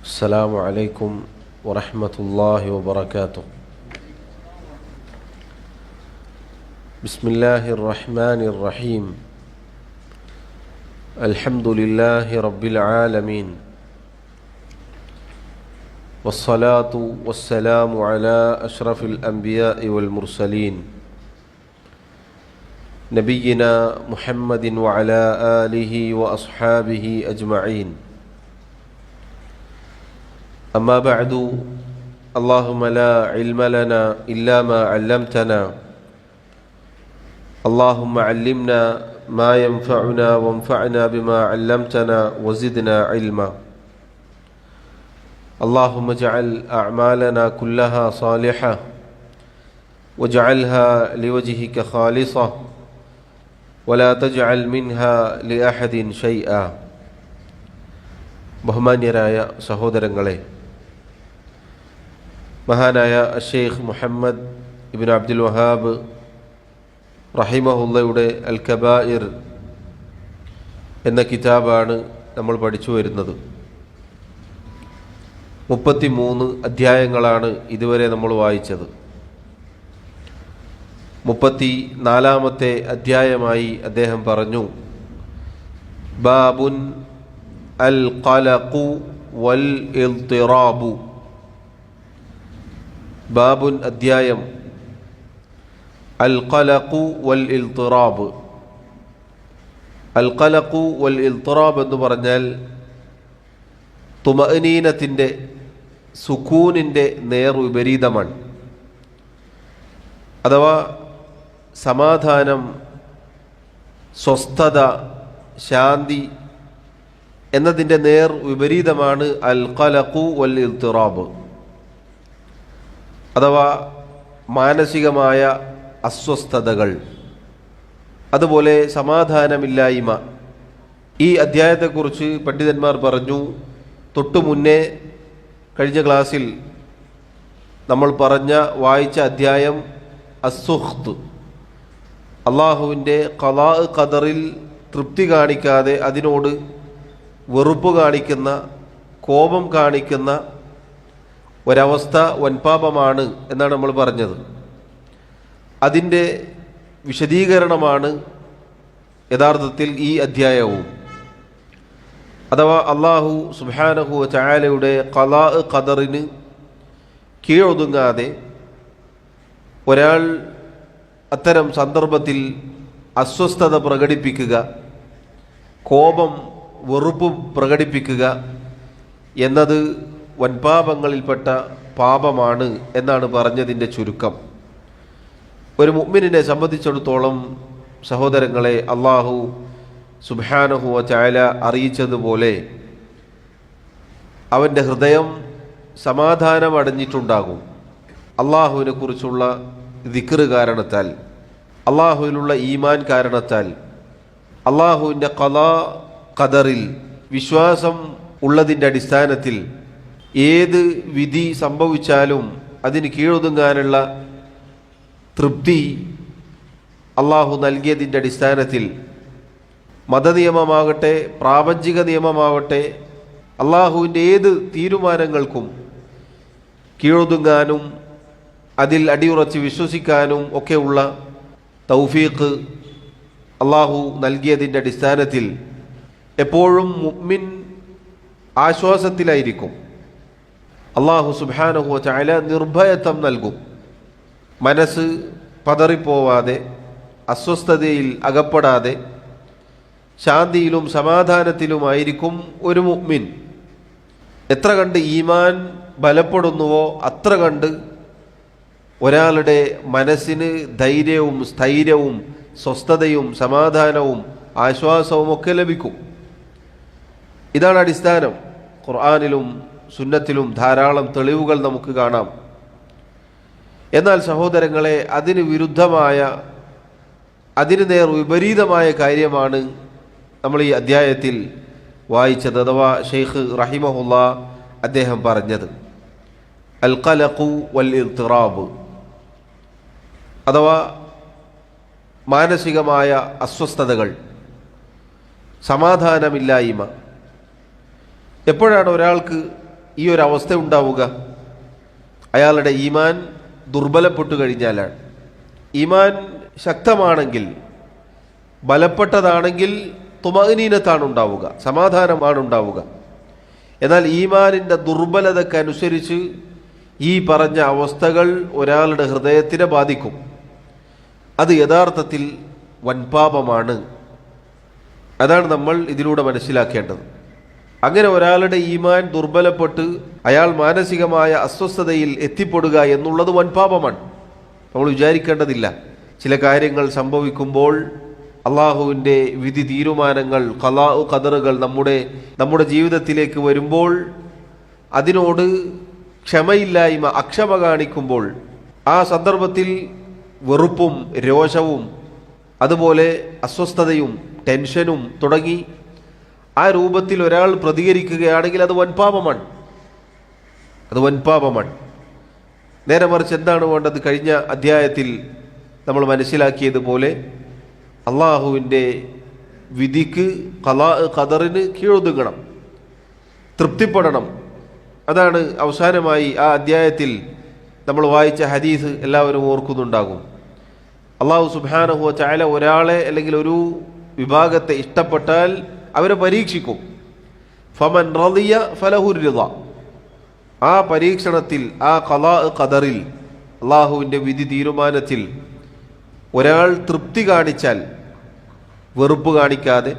السلام عليكم ورحمة الله وبركاته. بسم الله الرحمن الرحيم. الحمد لله رب العالمين، والصلاة والسلام على أشرف الأنبياء والمرسلين نبينا محمد وعلى آله وأصحابه أجمعين. أما بعد، اللهم لا علم لنا إلا ما علمتنا، اللهم علمنا ما ينفعنا وانفعنا بما علمتنا وزدنا علما. اللهم اجعل أعمالنا كلها صالحة واجعلها لوجهك خالصة ولا تجعل منها لأحد شيئا. ബഹുമാന്യരായ സഹോദരങ്ങളെ, മഹാനായ ഷെയ്ഖ് മുഹമ്മദ് ഇബ്നു അബ്ദുൽ വഹാബ് റഹിമഹുള്ളയുടെ അൽ കബായിർ എന്ന കിതാബാണ് നമ്മൾ പഠിച്ചു വരുന്നത്. 33 അധ്യായങ്ങളാണ് ഇതുവരെ നമ്മൾ വായിച്ചത്. 34ാമത്തെ അധ്യായമായി അദ്ദേഹം പറഞ്ഞു, ബാബുൻ അൽ ഖലഖു വൽ ഇൽതിറാബു. ബാബുൻ അധ്യായം, അൽ ഖലഖു വൽ ഇൽതിറാബ്. അൽ ഖലഖു വൽ ഇൽതിറാബ് എന്ന് പറഞ്ഞാൽ തുമഅനീനത്തിൻ്റെ, സുക്കൂനിൻ്റെ നേർ വിപരീതമാണ്. അഥവാ സമാധാനം, സ്വസ്ഥത, ശാന്തി എന്നതിൻ്റെ നേർ വിപരീതമാണ് അൽ ഖലഖു വൽ ഇൽതിറാബ്. അഥവാ മാനസികമായ അസ്വസ്ഥതകൾ, അതുപോലെ സമാധാനമില്ലായ്മ. ഈ അധ്യായത്തെക്കുറിച്ച് പണ്ഡിതന്മാർ പറഞ്ഞു, തൊട്ടു മുന്നേ കഴിഞ്ഞ ക്ലാസ്സിൽ നമ്മൾ വായിച്ച അധ്യായം അസ്സുഖ്ത്, അള്ളാഹുവിൻ്റെ ഖളാ ഖദറിൽ തൃപ്തി കാണിക്കാതെ അതിനോട് വെറുപ്പ് കാണിക്കുന്ന, കോപം കാണിക്കുന്ന ഒരവസ്ഥ വൻപാപമാണ് എന്നാണ് നമ്മൾ പറഞ്ഞത്. അതിൻ്റെ വിശദീകരണമാണ് യഥാർത്ഥത്തിൽ ഈ അധ്യായവും. അഥവാ അള്ളാഹു സുബ്ഹാനഹു വ തആലയുടെ ഖളാ ഖദറിന് കീഴൊതുങ്ങാതെ ഒരാൾ അത്തരം സന്ദർഭത്തിൽ അസ്വസ്ഥത പ്രകടിപ്പിക്കുക, കോപം, വെറുപ്പ് പ്രകടിപ്പിക്കുക എന്നത് വൻപാപങ്ങളിൽപ്പെട്ട പാപമാണ് എന്നാണ് പറഞ്ഞതിൻ്റെ ചുരുക്കം. ഒരു മുഅ്മിനിനെ സംബന്ധിച്ചിടത്തോളം സഹോദരങ്ങളെ, അള്ളാഹു സുബ്ഹാനഹു വ തആല അറിയിച്ചതുപോലെ അവൻ്റെ ഹൃദയം സമാധാനമടഞ്ഞിട്ടുണ്ടാകും. അള്ളാഹുവിനെ കുറിച്ചുള്ള ദിക്ർ കാരണത്താൽ, അള്ളാഹുവിലുള്ള ഈമാൻ കാരണത്താൽ, അള്ളാഹുവിൻ്റെ ഖളാ ഖദറിൽ വിശ്വാസം ഉള്ളതിൻ്റെ അടിസ്ഥാനത്തിൽ ഏത് വിധി സംഭവിച്ചാലും അതിന് കീഴൊതുങ്ങാനുള്ള തൃപ്തി അള്ളാഹു നൽകിയതിൻ്റെ അടിസ്ഥാനത്തിൽ, മതനിയമമാകട്ടെ പ്രാപഞ്ചിക നിയമമാവട്ടെ, അള്ളാഹുവിൻ്റെ ഏത് തീരുമാനങ്ങൾക്കും കീഴൊതുങ്ങാനും അതിൽ അടിയുറച്ച് വിശ്വസിക്കാനും ഒക്കെയുള്ള തൗഫീഖ് അള്ളാഹു നൽകിയതിൻ്റെ അടിസ്ഥാനത്തിൽ എപ്പോഴും മുഅ്മിൻ ആശ്വാസത്തിലായിരിക്കും. അള്ളാഹു സുബ്ഹാനഹു വ തആല നിർഭയത്വം നൽകും. മനസ്സ് പതറിപ്പോവാതെ, അസ്വസ്ഥതയിൽ അകപ്പെടാതെ ശാന്തിയിലും സമാധാനത്തിലുമായിരിക്കും ഒരു മുഅ്മിൻ. എത്ര കണ്ട് ഈമാൻ ബലപ്പെടുന്നുവോ അത്ര കണ്ട് ഒരാളുടെ മനസ്സിന് ധൈര്യവും സ്ഥൈര്യവും സ്വസ്ഥതയും സമാധാനവും ആശ്വാസവും ഒക്കെ ലഭിക്കും. ഇതാണ് അടിസ്ഥാനം. ഖുർആനിലും സുന്നത്തിലും ധാരാളം തെളിവുകൾ നമുക്ക് കാണാം. എന്നാൽ സഹോദരങ്ങളെ, അതിന് വിരുദ്ധമായ, അതിന് നേർ വിപരീതമായ കാര്യമാണ് നമ്മൾ ഈ അധ്യായത്തിൽ വായിച്ചത്. അഥവാ ഷെയ്ഖ് റഹിമഹുല്ലാ അദ്ദേഹം പറഞ്ഞത് അൽ ഖലഖു വൽ ഇൽതിറാബ്, അഥവാ മാനസികമായ അസ്വസ്ഥതകൾ, സമാധാനമില്ലായ്മ. എപ്പോഴാണ് ഒരാൾക്ക് ഈ ഒരു അവസ്ഥ ഉണ്ടാവുക? അയാളുടെ ഈമാൻ ദുർബലപ്പെട്ടു കഴിഞ്ഞാലാണ്. ഈമാൻ ശക്തമാണെങ്കിൽ, ബലപ്പെട്ടതാണെങ്കിൽ തുമഅനീനത്താണ് ഉണ്ടാവുക, സമാധാനമാണ് ഉണ്ടാവുക. എന്നാൽ ഈമാനിൻ്റെ ദുർബലതക്കനുസരിച്ച് ഈ പറഞ്ഞ അവസ്ഥകൾ ഒരാളുടെ ഹൃദയത്തിനെ ബാധിക്കും. അത് യഥാർത്ഥത്തിൽ വൻപാപമാണ്. അതാണ് നമ്മൾ ഇതിലൂടെ മനസ്സിലാക്കേണ്ടത്. അങ്ങനെ ഒരാളുടെ ഈമാൻ ദുർബലപ്പെട്ട് അയാൾ മാനസികമായ അസ്വസ്ഥതയിൽ എത്തിപ്പെടുക എന്നുള്ളത് വൻപാപമാണ്. നമ്മൾ വിചാരിക്കേണ്ടതില്ല. ചില കാര്യങ്ങൾ സംഭവിക്കുമ്പോൾ അള്ളാഹുവിൻ്റെ വിധി തീരുമാനങ്ങൾ, ഖലാ ഖദറുകൾ നമ്മുടെ ജീവിതത്തിലേക്ക് വരുമ്പോൾ അതിനോട് ക്ഷമയില്ലായ്മ, അക്ഷമ കാണിക്കുമ്പോൾ ആ സന്ദർഭത്തിൽ വെറുപ്പും രോഷവും അതുപോലെ അസ്വസ്ഥതയും ടെൻഷനും തുടങ്ങി ആ രൂപത്തിൽ ഒരാൾ പ്രതികരിക്കുകയാണെങ്കിൽ അത് വൻപാപമാണ്. അത് വൻപാപമാണ്. നേരെ മറിച്ച് എന്താണ് വേണ്ടത്? കഴിഞ്ഞ അധ്യായത്തിൽ നമ്മൾ മനസ്സിലാക്കിയതുപോലെ അള്ളാഹുവിൻ്റെ വിധിക്ക്, ഖലാ ഖദറിന് കീഴൊതുങ്ങണം, തൃപ്തിപ്പെടണം. അതാണ് അവസാനമായി ആ അധ്യായത്തിൽ നമ്മൾ വായിച്ച ഹദീസ് എല്ലാവരും ഓർക്കുന്നുണ്ടാകും. അള്ളാഹു സുബ്ഹാനഹു വ തആല ഒരാളെ അല്ലെങ്കിൽ ഒരു വിഭാഗത്തെ ഇഷ്ടപ്പെട്ടാൽ അവരെ പരീക്ഷിക്കും. ഫമൻ റളിയ ഫലഹു റിള. ആ പരീക്ഷണത്തിൽ, ആ ഖലാ ഖദറിൽ, അള്ളാഹുവിൻ്റെ വിധി തീരുമാനത്തിൽ ഒരാൾ തൃപ്തി കാണിച്ചാൽ, വെറുപ്പ് കാണിക്കാതെ,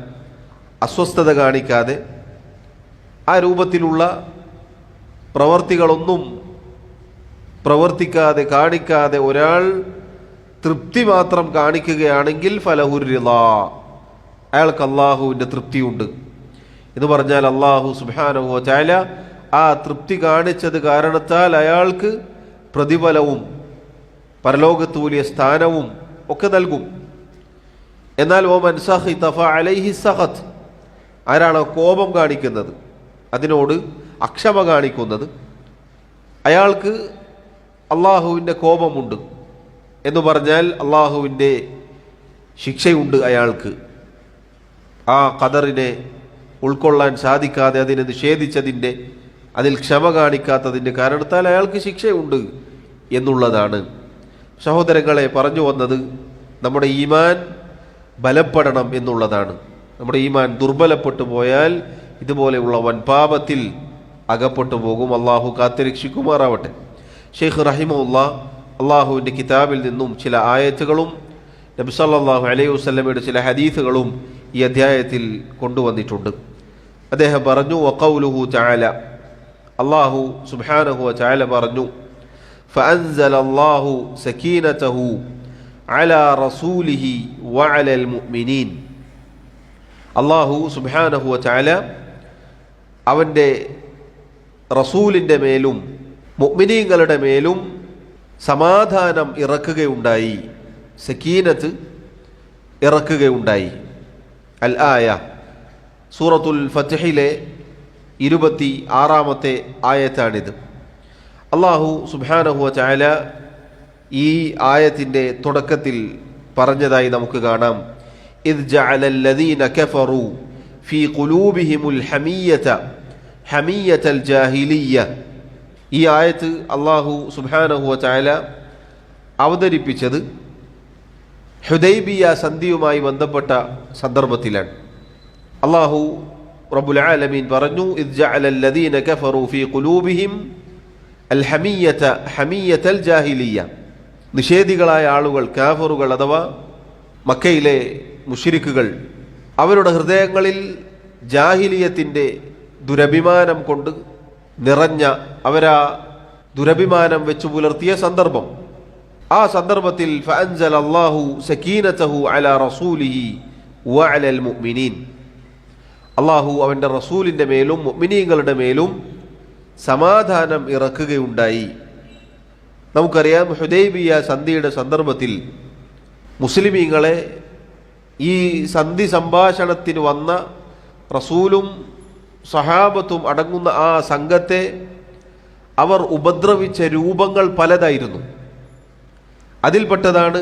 അസ്വസ്ഥത കാണിക്കാതെ, ആ രൂപത്തിലുള്ള പ്രവർത്തികളൊന്നും പ്രവർത്തിക്കാതെ കാണിക്കാതെ ഒരാൾ തൃപ്തി മാത്രം കാണിക്കുകയാണെങ്കിൽ ഫലഹുർ റിളാ, അയാൾക്ക് അള്ളാഹുവിൻ്റെ തൃപ്തിയുണ്ട് എന്ന് പറഞ്ഞാൽ അള്ളാഹു സുബ്ഹാനഹു വ തആല ആ തൃപ്തി കാണിച്ചത് കാരണത്താൽ അയാൾക്ക് പ്രതിഫലവും പരലോകത്ത് വലിയ സ്ഥാനവും ഒക്കെ നൽകും. എന്നാൽ വമൻ സഖിത ഫഅലൈഹി സഖത്, ആരാണോ കോപം കാണിക്കുന്നത്, അതിനോട് അക്ഷമ കാണിക്കുന്നത്, അയാൾക്ക് അള്ളാഹുവിൻ്റെ കോപമുണ്ട് എന്ന് പറഞ്ഞാൽ അള്ളാഹുവിൻ്റെ ശിക്ഷയുണ്ട് അയാൾക്ക്. ആ ഖദറിനെ ഉൾക്കൊള്ളാൻ സാധിക്കാതെ അതിനെ നിഷേധിച്ചതിൻ്റെ, അതിൽ ക്ഷമ കാണിക്കാത്തതിൻ്റെ കാരണത്താൽ അയാൾക്ക് ശിക്ഷയുണ്ട് എന്നുള്ളതാണ്. സഹോദരങ്ങളെ, പറഞ്ഞു വന്നത് നമ്മുടെ ഈമാൻ ബലപ്പെടണം എന്നുള്ളതാണ്. നമ്മുടെ ഈമാൻ ദുർബലപ്പെട്ടു പോയാൽ ഇതുപോലെയുള്ള വൻപാപത്തിൽ അകപ്പെട്ടു പോകും. അള്ളാഹു കാത്തുരക്ഷിക്കുമാറാവട്ടെ. ഷെയ്ഖ് റഹിമഹുല്ലാ അള്ളാഹുവിൻ്റെ കിതാബിൽ നിന്നും ചില ആയത്തുകളും നബി സല്ലല്ലാഹു അലൈഹി വസല്ലമയുടെ ചില ഹദീസുകളും ഈ അധ്യായത്തിൽ കൊണ്ടുവന്നിട്ടുണ്ട്. അദ്ദേഹം പറഞ്ഞു, വഖൗലുഹു തആല, അള്ളാഹു സുബ്ഹാനഹു വ തആല പറഞ്ഞു, فأنزل الله سكينته على رسوله وعلى المؤمنين. അള്ളാഹു സുബ്ഹാനഹു വ തആല അവൻ്റെ റസൂലിൻ്റെ മേലും മുഅ്മിനീങ്ങളുടെ മേലും സമാധാനം ഇറക്കുകയുണ്ടായി, സക്കീനത്ത് ഇറക്കുകയുണ്ടായി. അൽ ആയ, സൂറത്തുൽ ഫത്ഹിലെ 26-ാമത്തെ ആയത്താണിത്. അള്ളാഹു സുബ്ഹാനഹു വ തആല ഈ ആയത്തിൻ്റെ തുടക്കത്തിൽ പറഞ്ഞതായി നമുക്ക് കാണാം, ഇദ് ജഅലല്ലദീന കഫറു ഫീ ഖുലൂബിഹിമുൽ ഹമിയ്യതൽ ജാഹിലിയ്യ. ഈ ആയത്ത് അള്ളാഹു സുബ്ഹാനഹു വ തആല അവതരിപ്പിച്ചത് ഹുദൈബിയ സന്ധിയുമായി ബന്ധപ്പെട്ട സന്ദർഭത്തിലാണ്. അള്ളാഹു റബ്ബുൽ ആലമീൻ പറഞ്ഞു, ഇദ് ജഅലല്ലദീന കഫറു ഫീ ഖുലൂബിഹിം അൽ ഹമിയ്യതൽ ജാഹിലിയ്യ. നിഷേധികളായ ആളുകൾ, കാഫറുകൾ അഥവാ മക്കയിലെ മുശ്രിക്കുകൾ, അവരുടെ ഹൃദയങ്ങളിൽ ജാഹിലിയത്തിൻ്റെ ദുരഭിമാനം കൊണ്ട് നിറഞ്ഞ, അവരാ ദുരഭിമാനം വെച്ചു പുലർത്തിയ സന്ദർഭം. ആ സന്ദർഭത്തിൽ ഫഅൻസല അല്ലാഹു സകീനതഹു അലാ റസൂലിഹി വഅലൽ മുഅ്മിനീൻ. അള്ളാഹു അവൻ്റെ റസൂലിൻ്റെ മേലും മുഅ്മിനീങ്ങളുടെ മേലും സമാധാനം ഇറക്കുകയുണ്ടായി. നമുക്കറിയാം, ഹുദൈബിയ സന്ധിയുടെ സന്ദർഭത്തിൽ മുസ്ലിമീങ്ങളെ ഈ സന്ധി സംഭാഷണത്തിന് വന്ന റസൂലും സഹാബത്തും അടങ്ങുന്ന ആ സംഘത്തെ അവർ ഉപദ്രവിച്ച രൂപങ്ങൾ പലതായിരുന്നു. അതിൽപ്പെട്ടതാണ്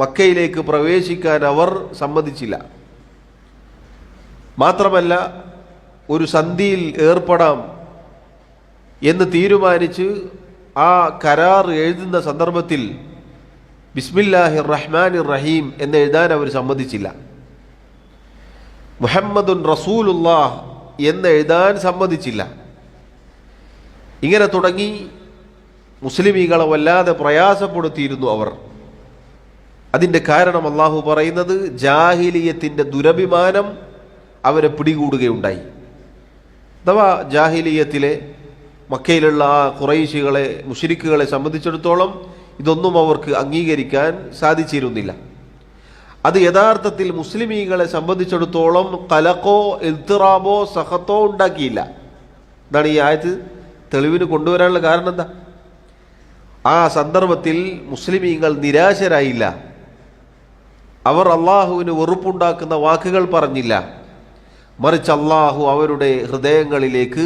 മക്കയിലേക്ക് പ്രവേശിക്കാൻ അവർ സമ്മതിച്ചില്ല. മാത്രമല്ല, ഒരു സന്ധിയിൽ ഏർപ്പെടാം എന്ന് തീരുമാനിച്ച് ആ കരാർ എഴുതുന്ന സന്ദർഭത്തിൽ ബിസ്മില്ലാഹിർ റഹ്മാനിർ റഹീം എന്ന് എഴുതാൻ അവർ സമ്മതിച്ചില്ല. മുഹമ്മദുൻ റസൂലുള്ളാഹ് എന്ന് എഴുതാൻ സമ്മതിച്ചില്ല. ഇങ്ങനെ തുടങ്ങി മുസ്ലിമീങ്ങളെ വല്ലാതെ പ്രയാസപ്പെടുത്തിയിരുന്നു അവർ. അതിൻ്റെ കാരണം അള്ളാഹു പറയുന്നത് ജാഹിലിയത്തിൻ്റെ ദുരഭിമാനം അവരെ പിടികൂടുകയുണ്ടായി. അഥവാ ജാഹിലിയത്തിലെ മക്കയിലുള്ള ആ ഖുറൈശികളെ മുശ്രിക്കുകളെ സംബന്ധിച്ചിടത്തോളം ഇതൊന്നും അവർക്ക് അംഗീകരിക്കാൻ സാധിച്ചിരുന്നില്ല. അത് യഥാർത്ഥത്തിൽ മുസ്ലിമീങ്ങളെ സംബന്ധിച്ചിടത്തോളം കലക്കോ ഇൽത്തിറാബോ സഹത്തോ ഉണ്ടാക്കിയില്ല. എന്താണ് ഈ ആയത്ത് തെളിവിന് കൊണ്ടുവരാനുള്ള കാരണം എന്താ? ആ സന്ദർഭത്തിൽ മുസ്ലിമീങ്ങൾ നിരാശരായില്ല. അവർ അള്ളാഹുവിന് വെറുപ്പുണ്ടാക്കുന്ന വാക്കുകൾ പറഞ്ഞില്ല. മറിച്ച് അള്ളാഹു അവരുടെ ഹൃദയങ്ങളിലേക്ക്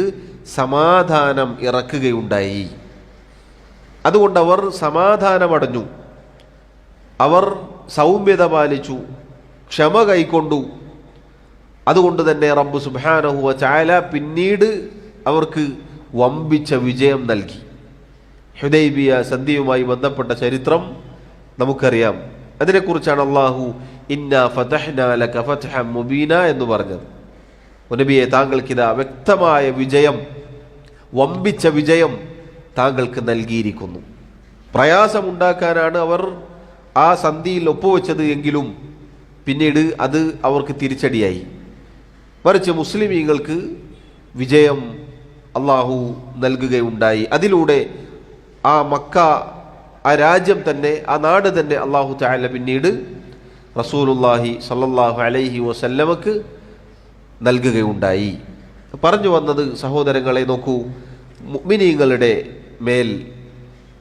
സമാധാനം ഇറക്കുകയുണ്ടായി. അതുകൊണ്ട് അവർ സമാധാനമടഞ്ഞു, അവർ സൗമ്യത പാലിച്ചു, ക്ഷമ കൈക്കൊണ്ടു. അതുകൊണ്ട് തന്നെ റബ്ബ് സുബ്ഹാനഹു വ തആല പിന്നീട് അവർക്ക് വമ്പിച്ച വിജയം നൽകി. ഹുദൈബിയ സന്ധിയുമായി ബന്ധപ്പെട്ട ചരിത്രം നമുക്കറിയാം. അതിനെക്കുറിച്ചാണ് അള്ളാഹു ഇന്നാ ഫതഹ്നാ ലക ഫത്ഹൻ മുബീന എന്ന് പറഞ്ഞത്. നബിയെ, താങ്കൾക്കിതാ വ്യക്തമായ വിജയം, വമ്പിച്ച വിജയം താങ്കൾക്ക് നൽകിയിരിക്കുന്നു. പ്രയാസമുണ്ടാക്കാനാണ് അവർ ആ സന്ധിയിൽ ഒപ്പുവെച്ചത് എങ്കിലും പിന്നീട് അത് അവർക്ക് തിരിച്ചടിയായി. മറിച്ച് മുസ്ലിമീങ്ങൾക്ക് വിജയം അള്ളാഹു നൽകുകയുണ്ടായി. അതിലൂടെ ആ മക്ക, ആ രാജ്യം തന്നെ, ആ നാട് തന്നെ അള്ളാഹു തആല പിന്നീട് റസൂലുള്ളാഹി സ്വല്ലല്ലാഹു അലൈഹി വസല്ലമക്ക് നൽകുകയുണ്ടായി. പറഞ്ഞു വന്നത് സഹോദരങ്ങളെ, നോക്കൂ, മുഅ്മിനീങ്ങളുടെ മേൽ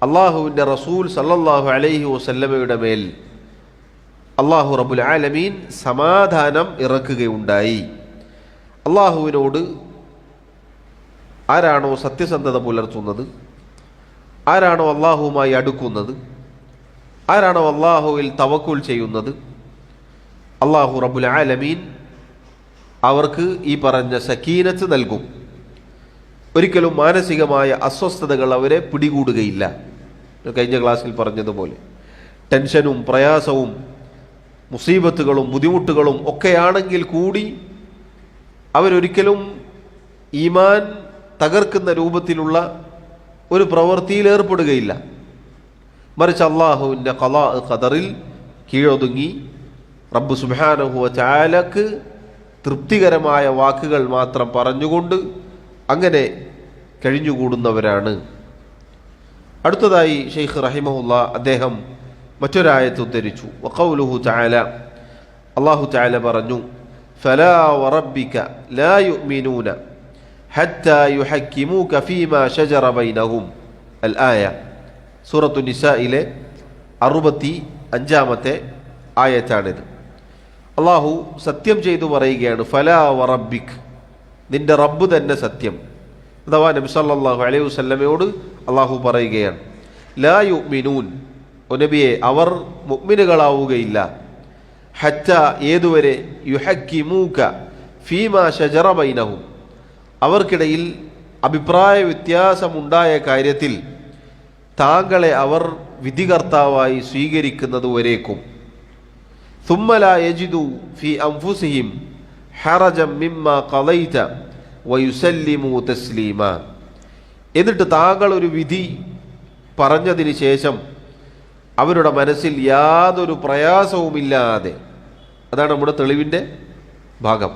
അള്ളാഹുവിൻ്റെ റസൂൽ സല്ലല്ലാഹു അലൈഹി വസല്ലമയുടെ മേൽ അള്ളാഹു റബ്ബുൽ ആലമീൻ സമാധാനം ഇറക്കുകയുണ്ടായി. അള്ളാഹുവിനോട് ആരാണോ സത്യസന്ധത പുലർത്തുന്നത്, ആരാണോ അള്ളാഹുവുമായി അടുക്കുന്നത്, ആരാണോ അള്ളാഹുവിൽ തവക്കുൽ ചെയ്യുന്നത്, അള്ളാഹു റബ്ബുൽ ആലമീൻ അവർക്ക് ഈ പറഞ്ഞ സക്കീനത്ത് നൽകും. ഒരിക്കലും മാനസികമായ അസ്വസ്ഥതകൾ അവരെ പിടികൂടുകയില്ല. കഴിഞ്ഞ ക്ലാസ്സിൽ പറഞ്ഞതുപോലെ ടെൻഷനും പ്രയാസവും മുസീബത്തുകളും ബുദ്ധിമുട്ടുകളും ഒക്കെയാണെങ്കിൽ കൂടി അവരൊരിക്കലും ഈമാൻ തകർക്കുന്ന രൂപത്തിലുള്ള ഒരു പ്രവൃത്തിയിൽ ഏർപ്പെടുകയില്ല. മറിച്ച് അള്ളാഹുവിൻ്റെ ഖളാ ഖദറിൽ കീഴൊതുങ്ങി റബ്ബ് സുബ്ഹാനഹു വ തആലക്ക് തൃപ്തികരമായ വാക്കുകൾ മാത്രം പറഞ്ഞുകൊണ്ട് അങ്ങനെ കഴിഞ്ഞുകൂടുന്നവരാണ്. അടുത്തതായി ഷെയ്ഖ് റഹിമഹുല്ലാ അദ്ദേഹം മറ്റൊരായത്ത് ഉദ്ധരിച്ചു. വഖൗലുഹു തആല, അല്ലാഹു തആല പറഞ്ഞു, ഫലാ വറബ്ബിക ലാ യുഅ്മിനൂന ഹത്താ യുഹക്കിമൂക ഫീമാ ശജറ ബൈനഹും അൽ ആയ. സൂറത്തു നിസായിലെ 65-ാമത്തെ ആയത്താണിത്. അള്ളാഹു സത്യം ചെയ്തു പറയുകയാണ്, ഫലാ വറബ്ബിക്, നിന്റെ റബ്ബ് തന്നെ സത്യം. അഥവാ നബി സല്ലല്ലാഹു അലൈഹി വസല്ലമയോട് അള്ളാഹു പറയുകയാണ്, ലാ യുഅ്മിനൂൻ, നബിയെ, അവർ മുഅ്മിനുകളാവുകയില്ല, ഹത്താ, ഏതുവരെ, യുഹക്കിമൂക ഫീമാ ശജറ ബൈനഹും, അവർക്കിടയിൽ അഭിപ്രായ വ്യത്യാസമുണ്ടായ കാര്യത്തിൽ താങ്കളെ അവർ വിധികർത്താവായി സ്വീകരിക്കുന്നതുവരേക്കും. ثم لا يجدوا في أنفسهم حرجا مما قضيت ويسلموا تسليما. എന്നിട്ട് താങ്കൾ ഒരു വിധി പറഞ്ഞതിന് ശേഷം അവരുടെ മനസ്സിൽ യാതൊരു പ്രയാസവുമില്ലാതെ, അതാണ് നമ്മുടെ തെളിവിൻ്റെ ഭാഗം.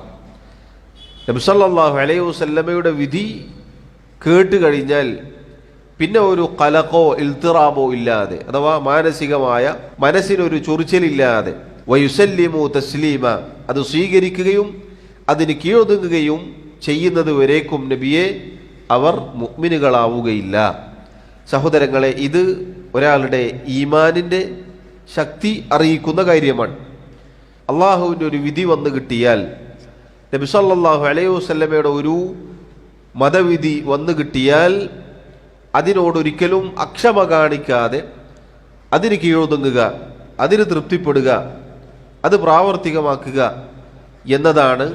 നബി സല്ലല്ലാഹു അലൈഹി വസല്ലമയുടെ വിധി കേട്ട് കഴിഞ്ഞാൽ പിന്നെ ഒരു ഖലഖോ ഇൽത്തിറാബോ ഇല്ലാതെ, അഥവാ മാനസികമായ മനസ്സിനൊരു ചൊറിച്ചിലില്ലാതെ, വയുസല്ലിമു തസ്ലീമ, അത് സ്വീകരിക്കുകയും അതിന് കീഴൊതുങ്ങുകയും ചെയ്യുന്നത് വരേക്കും നബിയെ അവർ മുഅ്മിനുകളാവുകയില്ല. സഹോദരങ്ങളെ, ഇത് ഒരാളുടെ ഈമാനിൻ്റെ ശക്തി അറിയിക്കുന്ന കാര്യമാണ്. അള്ളാഹുവിൻ്റെ ഒരു വിധി വന്നു കിട്ടിയാൽ, നബി സല്ലല്ലാഹു അലൈഹി വസല്ലമയുടെ ഒരു മതവിധി വന്നു കിട്ടിയാൽ അതിനോടൊരിക്കലും അക്ഷമ കാണിക്കാതെ അതിന് കീഴൊതുങ്ങുക, അതിന് തൃപ്തിപ്പെടുക, അത് പ്രാവർത്തികമാക്കുക എന്നതാണ്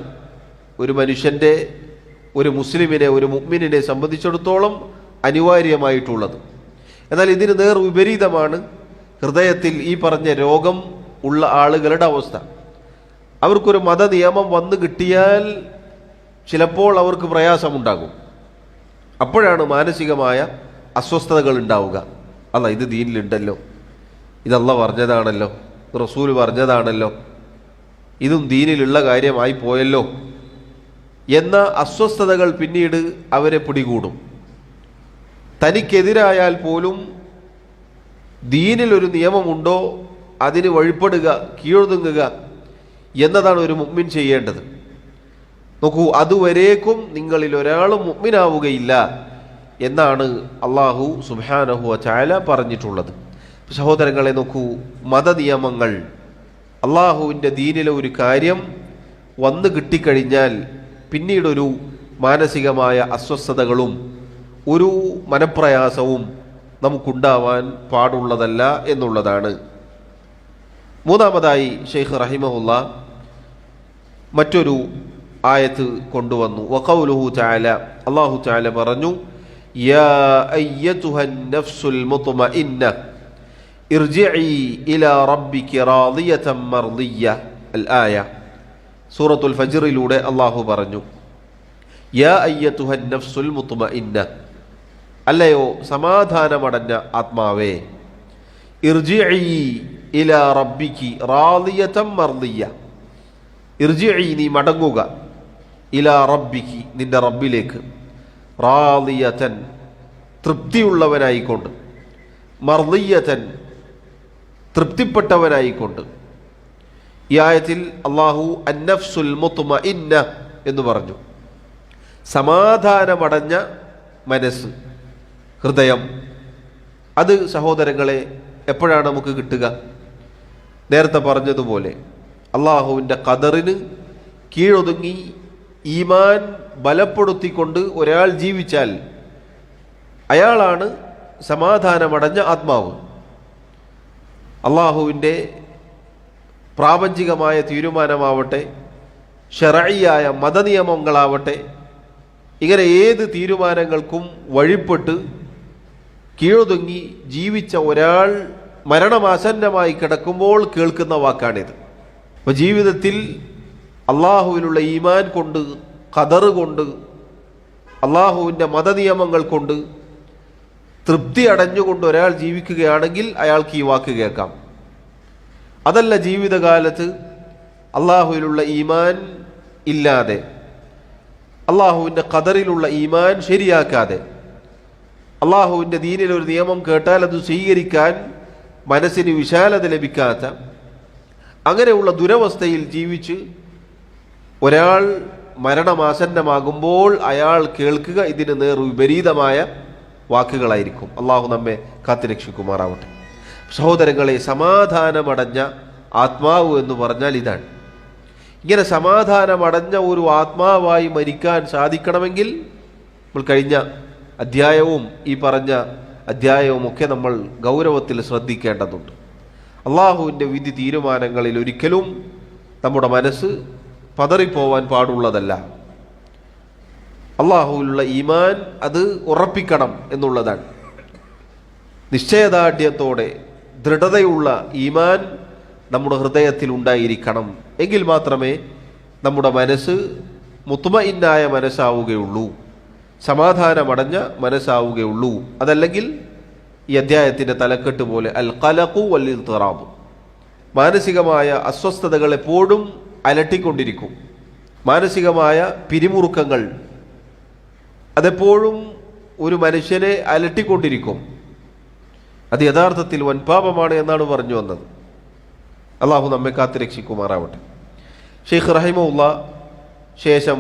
ഒരു മനുഷ്യൻ്റെ, ഒരു മുസ്ലിമിനെ, ഒരു മുഅ്മിനിനെ സംബന്ധിച്ചിടത്തോളം അനിവാര്യമായിട്ടുള്ളത്. എന്നാൽ ഇതിന് നേർ വിപരീതമാണ് ഹൃദയത്തിൽ ഈ പറഞ്ഞ രോഗം ഉള്ള ആളുകളുടെ അവസ്ഥ. അവർക്കൊരു മതനിയമം വന്നു കിട്ടിയാൽ ചിലപ്പോൾ അവർക്ക് പ്രയാസമുണ്ടാകും. അപ്പോഴാണ് മാനസികമായ അസ്വസ്ഥതകൾ ഉണ്ടാവുക. അല്ല, ഇത് ദീനിലുണ്ടല്ലോ, ഇതല്ല പറഞ്ഞതാണല്ലോ, റസൂൽ പറഞ്ഞതാണല്ലോ, ഇതും ദീനിലുള്ള കാര്യമായി പോയല്ലോ എന്ന അസ്വസ്ഥതകൾ പിന്നീട് അവരെ പിടികൂടും. തനിക്കെതിരായാൽ പോലും ദീനിലൊരു നിയമമുണ്ടോ അതിന് വഴിപ്പെടുക, കീഴൊതുങ്ങുക എന്നതാണ് ഒരു മുഅ്മിൻ ചെയ്യേണ്ടത്. നോക്കൂ, അതുവരേക്കും നിങ്ങളിൽ ഒരാളും മുഅ്മിനാവുകയില്ല എന്നാണ് അല്ലാഹു സുബ്ഹാനഹു വ തആല പറഞ്ഞിട്ടുള്ളത്. സഹോദരങ്ങളെ, നോക്കൂ, മതനിയമങ്ങൾ, അള്ളാഹുവിൻ്റെ ദീനിലെ ഒരു കാര്യം വന്നു കിട്ടിക്കഴിഞ്ഞാൽ പിന്നീടൊരു മാനസികമായ അസ്വസ്ഥതകളും ഒരു മനപ്രയാസവും നമുക്കുണ്ടാവാൻ പാടുള്ളതല്ല എന്നുള്ളതാണ്. മൂന്നാമതായി ഷെയ്ഖ് റഹിമഹുല്ല മറ്റൊരു ആയത്ത് കൊണ്ടുവന്നു. വഖൗലുഹു തആല, അല്ലാഹു തആല പറഞ്ഞു, യാ അയ്യതുഹൻ നഫ്സുൽ മുത്മഇന്ന ഇർജിഇ ഇലാ റബ്ബികി റാദിയതൻ മർദിയ്യ. അൽ ആയ, സൂറത്തുൽ ഫജ്റിലൂടെ അല്ലാഹു പറഞ്ഞു, യാ അയ്യതുഹൻ നഫ്സുൽ മുത്മഇന്ന, അല്ലയോ സമാധാനമടഞ്ഞ ആത്മാവേ, ഇർജിഇ ഇലാ റബ്ബികി റാദിയതൻ മർദിയ്യ, ഇർജിഇ, നീ മടങ്ങുക, ഇലാ റബ്ബികി, നിന്റെ റബ്ബിലേക്ക്, റാദിയതൻ, തൃപ്തിയുള്ളവനായിക്കൊണ്ട്, മർദിയതൻ, തൃപ്തിപ്പെട്ടവനായിക്കൊണ്ട്. ഈ ആയത്തിൽ അല്ലാഹു അന്നഫ്സുൽ മുത്മഇന്ന എന്ന് പറഞ്ഞു. സമാധാനമടഞ്ഞ മനസ്സ്, ഹൃദയം, അത് സഹോദരങ്ങളെ എപ്പോഴാണ് നമുക്ക് കിട്ടുക? നേരത്തെ പറഞ്ഞതുപോലെ അള്ളാഹുവിൻ്റെ ഖദറിന് കീഴൊതുങ്ങി ഈമാൻ ബലപ്പെടുത്തിക്കൊണ്ട് ഒരാൾ ജീവിച്ചാൽ അയാളാണ് സമാധാനമടഞ്ഞ ആത്മാവ്. അള്ളാഹുവിൻ്റെ പ്രാപഞ്ചികമായ തീരുമാനമാവട്ടെ, ശർഈയായ മതനിയമങ്ങളാവട്ടെ, ഇങ്ങനെ ഏത് തീരുമാനങ്ങൾക്കും വഴിപ്പെട്ട് കീഴൊതുങ്ങി ജീവിച്ച ഒരാൾ മരണമാസന്നമായി കിടക്കുമ്പോൾ കേൾക്കുന്ന വാക്കാണിത്. അപ്പോൾ ജീവിതത്തിൽ അള്ളാഹുവിലുള്ള ഈമാൻ കൊണ്ട്, ഖദർ കൊണ്ട്, അള്ളാഹുവിൻ്റെ മതനിയമങ്ങൾ കൊണ്ട് തൃപ്തി അടഞ്ഞുകൊണ്ട് ഒരാൾ ജീവിക്കുകയാണെങ്കിൽ അയാൾക്ക് ഈ വാക്ക് കേൾക്കാം. അതല്ല, ജീവിതകാലത്ത് അള്ളാഹുവിലുള്ള ഈമാൻ ഇല്ലാതെ, അള്ളാഹുവിൻ്റെ ഖദറിലുള്ള ഈമാൻ ശരിയാക്കാതെ, അള്ളാഹുവിൻ്റെ ദീനിലൊരു നിയമം കേട്ടാൽ അത് സ്വീകരിക്കാൻ മനസ്സിന് വിശാലത ലഭിക്കാത്ത അങ്ങനെയുള്ള ദുരവസ്ഥയിൽ ജീവിച്ച് ഒരാൾ മരണമാസന്നമാകുമ്പോൾ അയാൾ കേൾക്കുക ഇതിന് നേർ വിപരീതമായ വാക്കുകളായിരിക്കും. അള്ളാഹു നമ്മെ കാത്തുരക്ഷിക്കുമാറാവട്ടെ. സഹോദരങ്ങളെ, സമാധാനമടഞ്ഞ ആത്മാവ് എന്ന് പറഞ്ഞാൽ ഇതാണ്. ഇങ്ങനെ സമാധാനമടഞ്ഞ ഒരു ആത്മാവായി മരിക്കാൻ സാധിക്കണമെങ്കിൽ നമ്മൾ കഴിഞ്ഞ അധ്യായവും ഈ പറഞ്ഞ അധ്യായവും ഒക്കെ നമ്മൾ ഗൗരവത്തിൽ ശ്രദ്ധിക്കേണ്ടതുണ്ട്. അള്ളാഹുവിൻ്റെ വിധി തീരുമാനങ്ങളിൽ ഒരിക്കലും നമ്മുടെ മനസ്സ് പതറിപ്പോവാൻ പാടുള്ളതല്ല. അള്ളാഹുവിലുള്ള ഈമാൻ അത് ഉറപ്പിക്കണം എന്നുള്ളതാണ്. നിശ്ചയദാർഢ്യത്തോടെ ദൃഢതയുള്ള ഈമാൻ നമ്മുടെ ഹൃദയത്തിൽ ഉണ്ടായിരിക്കണം. എങ്കിൽ മാത്രമേ നമ്മുടെ മനസ്സ് മുത്മഇന്നായ മനസ്സാവുകയുള്ളൂ, സമാധാനമടഞ്ഞ മനസ്സാവുകയുള്ളൂ. അതല്ലെങ്കിൽ ഈ അധ്യായത്തിൻ്റെ തലക്കെട്ട് പോലെ അൽ ഖലഖു വൽ ഇദ്തിറാബ്, മാനസികമായ അസ്വസ്ഥതകൾ എപ്പോഴും അലട്ടിക്കൊണ്ടിരിക്കും. മാനസികമായ പിരിമുറുക്കങ്ങൾ അതെപ്പോഴും ഒരു മനുഷ്യനെ അലട്ടിക്കൊണ്ടിരിക്കും. അത് യഥാർത്ഥത്തിൽ വൻപാപമാണ് എന്നാണ് പറഞ്ഞു വന്നത്. അള്ളാഹു നമ്മെ കാത്തുരക്ഷിക്കുമാറാവട്ടെ. ഷെയ്ഖ് റഹിമഹുല്ലാ ശേഷം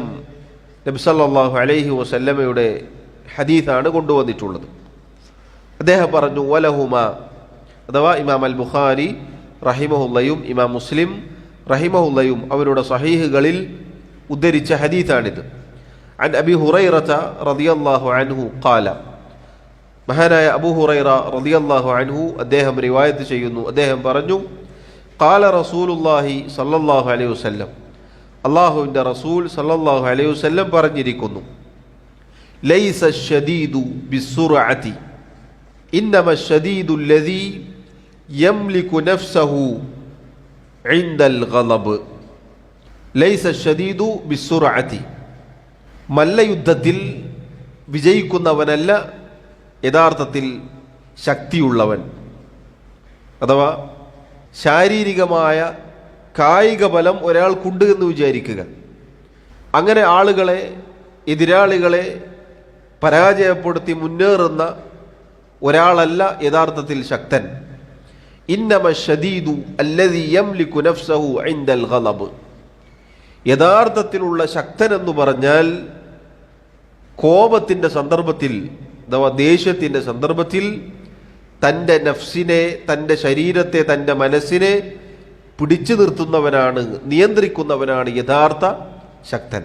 നബി സല്ലല്ലാഹു അലൈഹി വസല്ലമയുടെ ഹദീസാണ് കൊണ്ടുവന്നിട്ടുള്ളത്. അദ്ദേഹം പറഞ്ഞു, വലഹുമ, അഥവാ ഇമാം അൽ ബുഖാരി റഹിമഹുല്ലയും ഇമാം മുസ്ലിം റഹിമഹുല്ലയും അവരുടെ സഹീഹുകളിൽ ഉദ്ധരിച്ച ഹദീസാണിത്. അൻ അബി ഹുറൈറത റളിയല്ലാഹു അൻഹു ഖാല, മഹാനായ അബൂ ഹുറൈറ റളിയല്ലാഹു അൻഹു അദ്ദേഹം റിവായത്ത് ചെയ്യുന്നു, അദ്ദേഹം പറഞ്ഞു, ഖാല റസൂലുള്ളാഹി സല്ലല്ലാഹു അലൈഹി വസല്ലം, അള്ളാഹുവിൻ്റെ റസൂൽ സല്ലല്ലാഹു അലൈഹി വസല്ലം പറഞ്ഞിരിക്കുന്നു, ലൈസ അശ്ശദീദു ബിസ്സുർഅതി ഇന്നമ അശ്ശദീദു അല്ലദീ യംലികു നഫ്സഹു ഇൻദൽ ഗളബ്. ലൈസ അശ്ശദീദു ബിസ്സുർഅതി, മല്ലയുദ്ധത്തിൽ വിജയിക്കുന്നവനല്ല യഥാർത്ഥത്തിൽ ശക്തിയുള്ളവൻ. അഥവാ ശാരീരികമായ കായിക ബലം ഒരാൾക്കുണ്ട് എന്ന് വിചാരിക്കുക. അങ്ങനെ ആളുകളെ, എതിരാളികളെ പരാജയപ്പെടുത്തി മുന്നേറുന്ന ഒരാളല്ല യഥാർത്ഥത്തിൽ ശക്തൻ. ഇന്നമ ശദീദു അല്ലദീ യംലികു നഫ്സഹു ഇൻദൽ ഗളബ്. യഥാർത്ഥത്തിലുള്ള ശക്തൻ എന്ന് പറഞ്ഞാൽ കോപത്തിൻ്റെ സന്ദർഭത്തിൽ, അഥവാ ദേഷ്യത്തിൻ്റെ സന്ദർഭത്തിൽ തൻ്റെ നഫ്സിനെ, തൻ്റെ ശരീരത്തെ, തൻ്റെ മനസ്സിനെ പിടിച്ചു നിർത്തുന്നവനാണ്, നിയന്ത്രിക്കുന്നവനാണ് യഥാർത്ഥ ശക്തൻ.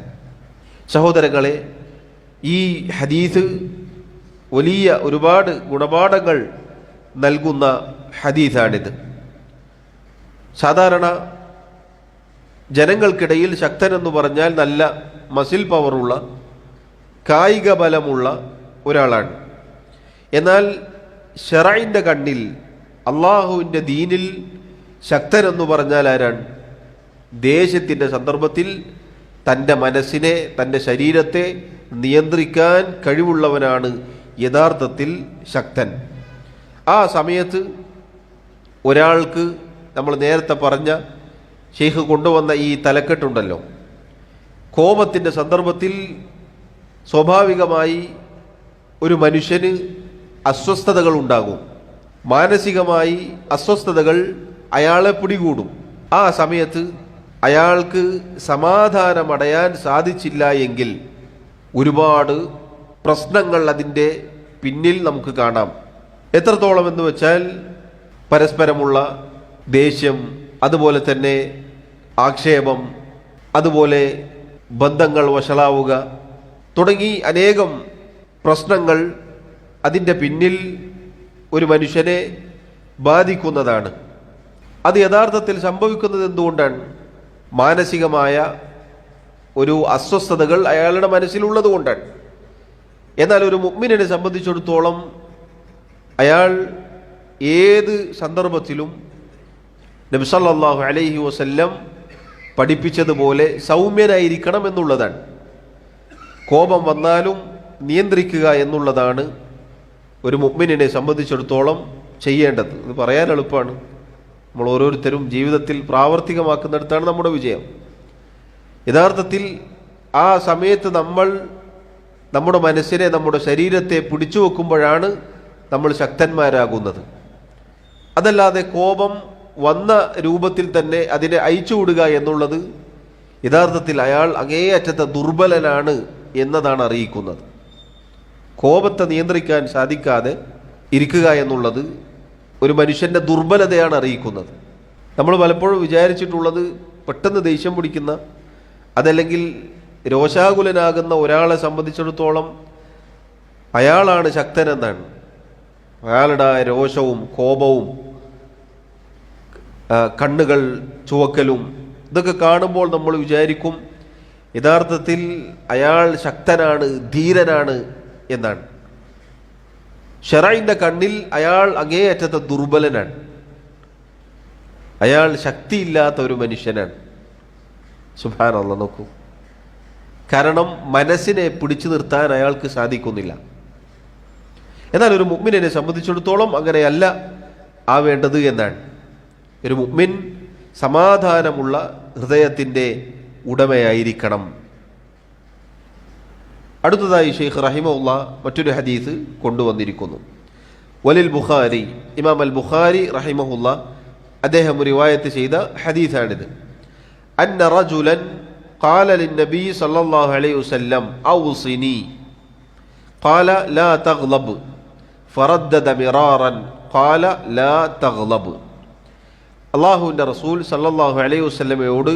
സഹോദരങ്ങളെ, ഈ ഹദീസ് വലിയ ഒരുപാട് ഗുണപാഠങ്ങൾ നൽകുന്ന ഹദീസാണിത്. സാധാരണ ജനങ്ങൾക്കിടയിൽ ശക്തൻ എന്ന് പറഞ്ഞാൽ നല്ല മസിൽ പവറുള്ള, കായിക ബലമുള്ള ഒരാളാണ്. എന്നാൽ ശറഇന്റെ കണ്ണിൽ, അള്ളാഹുവിൻ്റെ ദീനിൽ ശക്തൻ എന്ന് പറഞ്ഞാൽ ആരാണ്? ദേഷ്യത്തിൻ്റെ സന്ദർഭത്തിൽ തൻ്റെ മനസ്സിനെ, തൻ്റെ ശരീരത്തെ നിയന്ത്രിക്കാൻ കഴിവുള്ളവനാണ് യഥാർത്ഥത്തിൽ ശക്തൻ. ആ സമയത്ത് ഒരാൾക്ക് നമ്മൾ നേരത്തെ പറഞ്ഞ ഷെയ്ഖ് കൊണ്ടുവന്ന ഈ തലക്കെട്ടുണ്ടല്ലോ, കോപത്തിൻ്റെ സന്ദർഭത്തിൽ സ്വാഭാവികമായി ഒരു മനുഷ്യന് അസ്വസ്ഥതകൾ ഉണ്ടാകും, മാനസികമായി അസ്വസ്ഥതകൾ അയാളെ പിടികൂടും. ആ സമയത്ത് അയാൾക്ക് സമാധാനമടയാൻ സാധിച്ചില്ല എങ്കിൽ ഒരുപാട് പ്രശ്നങ്ങൾ അതിൻ്റെ പിന്നിൽ നമുക്ക് കാണാം. എത്രത്തോളം എന്ന് വെച്ചാൽ പരസ്പരമുള്ള ദേഷ്യം, അതുപോലെ തന്നെ ആക്ഷേപം, അതുപോലെ ബന്ധങ്ങൾ വഷളാവുക തുടങ്ങി അനേകം പ്രശ്നങ്ങൾ അതിൻ്റെ പിന്നിൽ ഒരു മനുഷ്യനെ ബാധിക്കുന്നതാണ്. അത് യഥാർത്ഥത്തിൽ സംഭവിക്കുന്നത് എന്തുകൊണ്ടാണ്? മാനസികമായ ഒരു അസ്വസ്ഥതകൾ അയാളുടെ മനസ്സിലുള്ളത് കൊണ്ടാണ്. എന്നാൽ ഒരു മുഅ്മിനിനെ സംബന്ധിച്ചിടത്തോളം അയാൾ ഏത് സന്ദർഭത്തിലും നബി സല്ലല്ലാഹു അലൈഹി വസല്ലം പഠിപ്പിച്ചതുപോലെ സൗമ്യനായിരിക്കണം എന്നുള്ളതാണ്. കോപം വന്നാലും നിയന്ത്രിക്കുക എന്നുള്ളതാണ് ഒരു മുഅ്മിനിനെ സംബന്ധിച്ചിടത്തോളം ചെയ്യേണ്ടത്. ഇത് പറയാൻ എളുപ്പമാണ്, നമ്മൾ ഓരോരുത്തരും ജീവിതത്തിൽ പ്രാവർത്തികമാക്കുന്നിടത്താണ് നമ്മുടെ വിജയം. യഥാർത്ഥത്തിൽ ആ സമയത്ത് നമ്മൾ നമ്മുടെ മനസ്സിനെ, നമ്മുടെ ശരീരത്തെ പിടിച്ചു വെക്കുമ്പോഴാണ് നമ്മൾ ശക്തന്മാരാകുന്നത്. അതല്ലാതെ കോപം വന്ന രൂപത്തിൽ തന്നെ അതിനെ അയച്ചുവിടുക എന്നുള്ളത് യഥാർത്ഥത്തിൽ അയാൾ അങ്ങേയറ്റത്തെ ദുർബലനാണ് എന്നതാണ് അറിയിക്കുന്നത്. കോപത്തെ നിയന്ത്രിക്കാൻ സാധിക്കാതെ ഇരിക്കുക എന്നുള്ളത് ഒരു മനുഷ്യൻ്റെ ദുർബലതയാണ് അറിയിക്കുന്നത്. നമ്മൾ പലപ്പോഴും വിചാരിച്ചിട്ടുള്ളത് പെട്ടെന്ന് ദേഷ്യം പിടിക്കുന്ന, അതല്ലെങ്കിൽ രോഷാകുലനാകുന്ന ഒരാളെ സംബന്ധിച്ചിടത്തോളം അയാളാണ് ശക്തനെന്നാണ്. അയാളുടെ രോഷവും കോപവും കണ്ണുകൾ ചുവക്കലും ഇതൊക്കെ കാണുമ്പോൾ നമ്മൾ വിചാരിക്കും യഥാർത്ഥത്തിൽ അയാൾ ശക്തനാണ്, ധീരനാണ് എന്നാണ്. ശറഇന്റെ കണ്ണിൽ അയാൾ അങ്ങേയറ്റത്തെ ദുർബലനാണ്, അയാൾ ശക്തിയില്ലാത്ത ഒരു മനുഷ്യനാണ്. സുബ്ഹാനല്ലാഹ്, നോക്കൂ, കാരണം മനസ്സിനെ പിടിച്ചു നിർത്താൻ അയാൾക്ക് സാധിക്കുന്നില്ല. എന്നാൽ ഒരു മുഅ്മിനെ സംബന്ധിച്ചിടത്തോളം അങ്ങനെയല്ല ആവേണ്ടത് എന്നാണ്. ഒരു മുഅ്മിൻ സമാധാനമുള്ള ഹൃദയത്തിൻ്റെ ഉടമയായിരിക്കണം. അടുത്തതായി ഷെയ്ഖ് റഹിമഹുല്ലാഹ് മറ്റൊരു ഹദീസ് കൊണ്ടുവന്നിരിക്കുന്നു. വലിൽ ബുഖാരി, ഇമാം അൽ ബുഖാരി റഹിമഹുല്ലാഹ് അദ്ദേഹം റിവായത്ത് ചെയ്ത ഹദീസാണിത്. അന്ന റജുലൻ ഖാല ലിന്നബി സല്ലല്ലാഹു അലൈഹി വസല്ലം ഔസിനി ഖാല ലാ തഗ്ളബ് ഫറദ്ദദ മിറാറൻ ഖാല ലാ തഗ്ളബ്. അല്ലാഹുവിൻ്റെ റസൂൽ സല്ലല്ലാഹു അലൈഹി വസല്ലമയോട്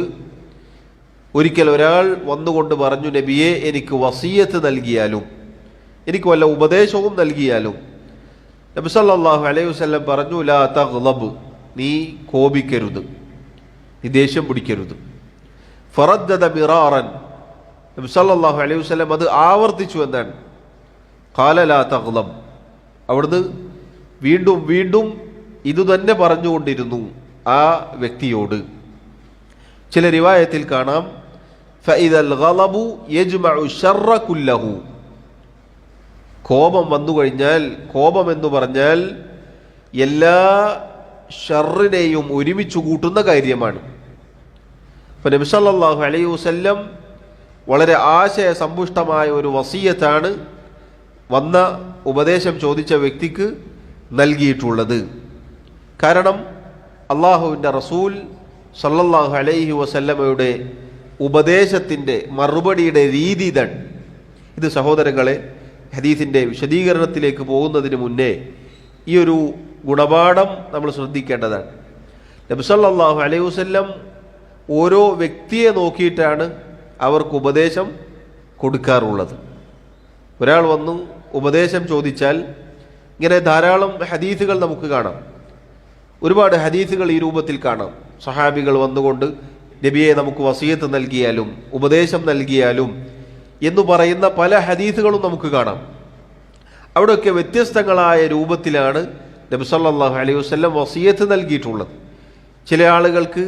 ഒരിക്കൽ ഒരാൾ വന്നുകൊണ്ട് പറഞ്ഞു, നബിയെ, എനിക്ക് വസിയത്ത് നൽകിയാലും, എനിക്ക് വല്ല ഉപദേശവും നൽകിയാലും. നബി സല്ലല്ലാഹു അലൈഹി വസല്ലം പറഞ്ഞു, ലാ തഗ്ളബ്, നീ കോപിക്കരുത്, നീ ദേഷ്യം പിടിക്കരുത്. ഫറദ്ദദ മിറാറൻ, നബി സല്ലല്ലാഹു അലൈഹി വസല്ലം അത് ആവർത്തിച്ചു എന്നാണ്. ഖാല ലാ തഗ്ളബ്, അവിടുന്ന് വീണ്ടും വീണ്ടും ഇതുതന്നെ പറഞ്ഞുകൊണ്ടിരുന്നു ആ വ്യക്തിയോട്. ചില റിവായത്തിൽ കാണാം ഫഇദൽ ഗളബു യജ്മഉ ശർറ കുല്ലഹു, കോപം വന്നു കഴിഞ്ഞാൽ, കോപം എന്ന് പറഞ്ഞാൽ എല്ലാ ഷർറിനെയും ഒരുമിച്ച് കൂട്ടുന്ന കാര്യമാണ്. അപ്പോൾ നബി സല്ലല്ലാഹു അലൈഹി വസല്ലം വളരെ ആശയസമ്പുഷ്ടമായ ഒരു വസിയത്താണ് വന്ന ഉപദേശം ചോദിച്ച വ്യക്തിക്ക് നൽകിയിട്ടുള്ളത്. കാരണം അള്ളാഹുവിൻ്റെ റസൂൽ സല്ലല്ലാഹു അലൈഹി വസല്ലമയുടെ ഉപദേശത്തിൻ്റെ മറുപടിയുടെ രീതി ഇതാണ്. ഇത് സഹോദരങ്ങളെ, ഹദീസിൻ്റെ വിശദീകരണത്തിലേക്ക് പോകുന്നതിന് മുന്നേ ഈ ഒരു ഗുണപാഠം നമ്മൾ ശ്രദ്ധിക്കേണ്ടതാണ്. നബി സല്ലല്ലാഹു അലൈഹി വസല്ലം ഓരോ വ്യക്തിയെ നോക്കിയിട്ടാണ് അവർക്ക് ഉപദേശം കൊടുക്കാറുള്ളത്. ഒരാൾ വന്നു ഉപദേശം ചോദിച്ചാൽ ഇങ്ങനെ ധാരാളം ഹദീസുകൾ നമുക്ക് കാണാം. ഒരുപാട് ഹദീസുകൾ ഈ രൂപത്തിൽ കാണാം. സഹാബികൾ വന്നുകൊണ്ട് നബിയെ നമുക്ക് വസിയത്ത് നൽകിയാലും ഉപദേശം നൽകിയാലും എന്ന് പറയുന്ന പല ഹദീസുകളും നമുക്ക് കാണാം. അവിടെയൊക്കെ വ്യത്യസ്തങ്ങളായ രൂപത്തിലാണ് നബി സല്ലല്ലാഹു അലൈഹി വസല്ലം വസിയത്ത് നൽകിയിട്ടുള്ളത്. ചില ആളുകൾക്ക്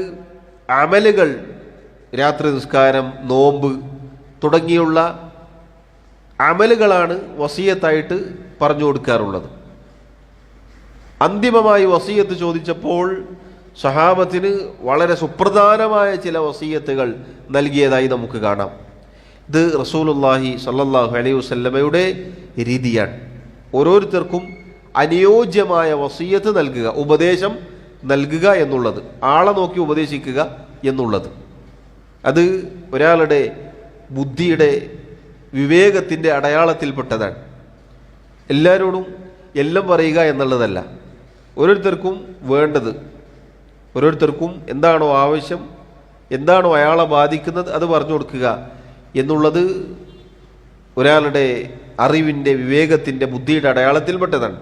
അമലുകൾ, രാത്രി നിസ്കാരം, നോമ്പ് തുടങ്ങിയുള്ള അമലുകളാണ് വസിയത്തായിട്ട് പറഞ്ഞു കൊടുക്കാറുള്ളത്. അന്തിമമായി വസിയത്ത് ചോദിച്ചപ്പോൾ സഹാബത്തിന് വളരെ സുപ്രധാനമായ ചില വസിയത്തുകൾ നൽകിയതായി നമുക്ക് കാണാം. ഇത് റസൂലുള്ളാഹി സ്വല്ലല്ലാഹു അലൈഹി വസല്ലമയുടെ രീതിയാണ്. ഓരോരുത്തർക്കും അനുയോജ്യമായ വസിയത്ത് നൽകുക, ഉപദേശം നൽകുക എന്നുള്ളത്, ആളെ നോക്കി ഉപദേശിക്കുക എന്നുള്ളത്, അത് ഒരാളുടെ ബുദ്ധിയുടെ വിവേകത്തിൻ്റെ അടയാളത്തിൽപ്പെട്ടതാണ്. എല്ലാവരോടും എല്ലാം പറയുക എന്നുള്ളതല്ല. ഓരോരുത്തർക്കും വേണ്ടത്, ഓരോരുത്തർക്കും എന്താണോ ആവശ്യം, എന്താണോ അയാളെ ബാധിക്കുന്നത് അത് പറഞ്ഞു കൊടുക്കുക എന്നുള്ളത് ഒരാളുടെ അറിവിൻ്റെ, വിവേകത്തിൻ്റെ, ബുദ്ധിയുടെ അടയാളത്തിൽപ്പെട്ടതാണ്.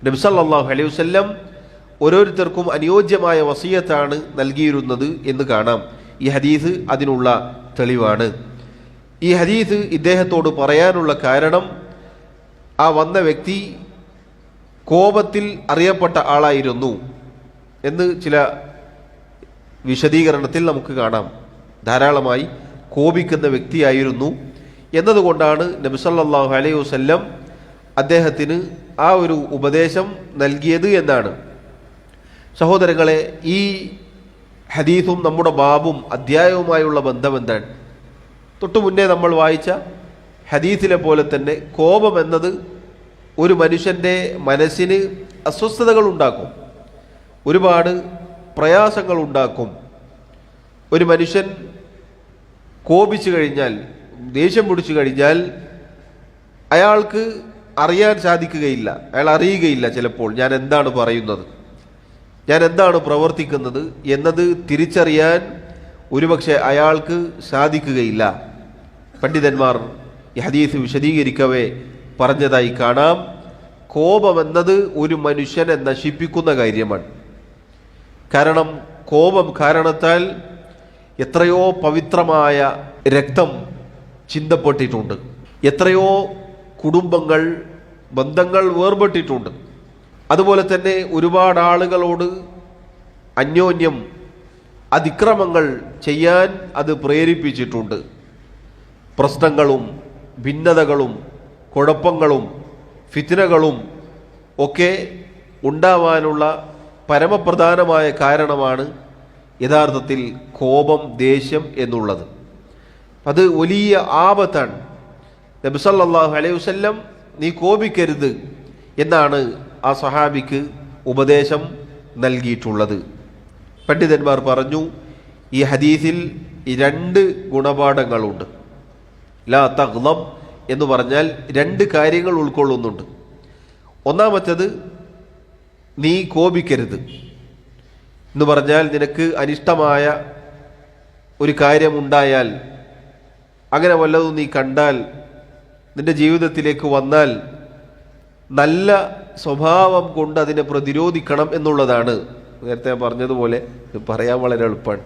നബി സല്ലല്ലാഹു അലൈഹി വസല്ലം ഓരോരുത്തർക്കും അനുയോജ്യമായ വസിയത്താണ് നൽകിയിരുന്നത് എന്ന് കാണാം. ഈ ഹദീസ് അതിനുള്ള തെളിവാണ്. ഈ ഹദീസ് ഇദ്ദേഹത്തോട് പറയാനുള്ള കാരണം, ആ വന്ന വ്യക്തി കോപത്തിൽ അറിയപ്പെട്ട ആളായിരുന്നു എന്ന് ചില വിശദീകരണത്തിൽ നമുക്ക് കാണാം. ധാരാളമായി കോപിക്കുന്ന വ്യക്തിയായിരുന്നു എന്നതുകൊണ്ടാണ് നബി സല്ലല്ലാഹു അലൈഹി വസല്ലം അദ്ദേഹത്തിന് ആ ഒരു ഉപദേശം നൽകിയത് എന്നാണ്. സഹോദരങ്ങളെ, ഈ ഹദീസും നമ്മുടെ ബാബും അധ്യായവുമായുള്ള ബന്ധം എന്താണ്? തൊട്ടു മുന്നേ നമ്മൾ വായിച്ച ഹദീസിലെ പോലെ തന്നെ കോപം എന്നത് ഒരു മനുഷ്യൻ്റെ മനസ്സിന് അസ്വസ്ഥതകൾ ഉണ്ടാക്കും, ഒരുപാട് പ്രയാസങ്ങൾ ഉണ്ടാക്കും. ഒരു മനുഷ്യൻ കോപിച്ചു കഴിഞ്ഞാൽ, ദേഷ്യം പിടിച്ചു കഴിഞ്ഞാൽ അയാൾക്ക് അറിയാൻ സാധിക്കുകയില്ല, അയാൾ അറിയുകയില്ല ചിലപ്പോൾ ഞാൻ എന്താണ് പറയുന്നത്, ഞാൻ എന്താണ് പ്രവർത്തിക്കുന്നത് എന്നത് തിരിച്ചറിയാൻ ഒരുപക്ഷെ അയാൾക്ക് സാധിക്കുകയില്ല. പണ്ഡിതന്മാർ ഈ ഹദീസ് വിശദീകരിക്കവേ പറഞ്ഞതായി കാണാം, കോപമെന്നത് ഒരു മനുഷ്യനെ നശിപ്പിക്കുന്ന കാര്യമാണ്. കാരണം കോപം കാരണത്താൽ എത്രയോ പവിത്രമായ രക്തം ചിന്തപ്പെട്ടിട്ടുണ്ട്, എത്രയോ കുടുംബങ്ങൾ, ബന്ധങ്ങൾ വേർപെട്ടിട്ടുണ്ട്. അതുപോലെ തന്നെ ഒരുപാട് ആളുകളോട് അന്യോന്യം അതിക്രമങ്ങൾ ചെയ്യാൻ അത് പ്രേരിപ്പിച്ചിട്ടുണ്ട്. പ്രശ്നങ്ങളും ഭിന്നതകളും കുഴപ്പങ്ങളും ഫിത്നകളും ഒക്കെ ഉണ്ടാവാനുള്ള പരമപ്രധാനമായ കാരണമാണ് യഥാർത്ഥത്തിൽ കോപം, ദേഷ്യം എന്നുള്ളത്. അത് വലിയ ആപത്താണ്. നബി സല്ലല്ലാഹു അലൈഹി വസല്ലം നീ കോപിക്കരുത് എന്നാണ് ആ സഹാബിക്ക് ഉപദേശം നൽകിയിട്ടുള്ളത്. പണ്ഡിതന്മാർ പറഞ്ഞു, ഈ ഹദീസിൽ രണ്ട് ഗുണപാഠങ്ങളുണ്ട്. ലാ തഗ്ളബ് എന്ന് പറഞ്ഞാൽ രണ്ട് കാര്യങ്ങൾ ഉൾക്കൊള്ളുന്നുണ്ട്. ഒന്നാമത്തേത്, നീ കോപിക്കരുത് എന്ന് പറഞ്ഞാൽ നിനക്ക് അനിഷ്ടമായ ഒരു കാര്യമുണ്ടായാൽ, അങ്ങനെ വല്ലതും നീ കണ്ടാൽ, നിന്റെ ജീവിതത്തിലേക്ക് വന്നാൽ നല്ല സ്വഭാവം കൊണ്ട് അതിനെ പ്രതിരോധിക്കണം എന്നുള്ളതാണ്. നേരത്തെ ഞാൻ പറഞ്ഞതുപോലെ പറയാൻ വളരെ എളുപ്പമാണ്.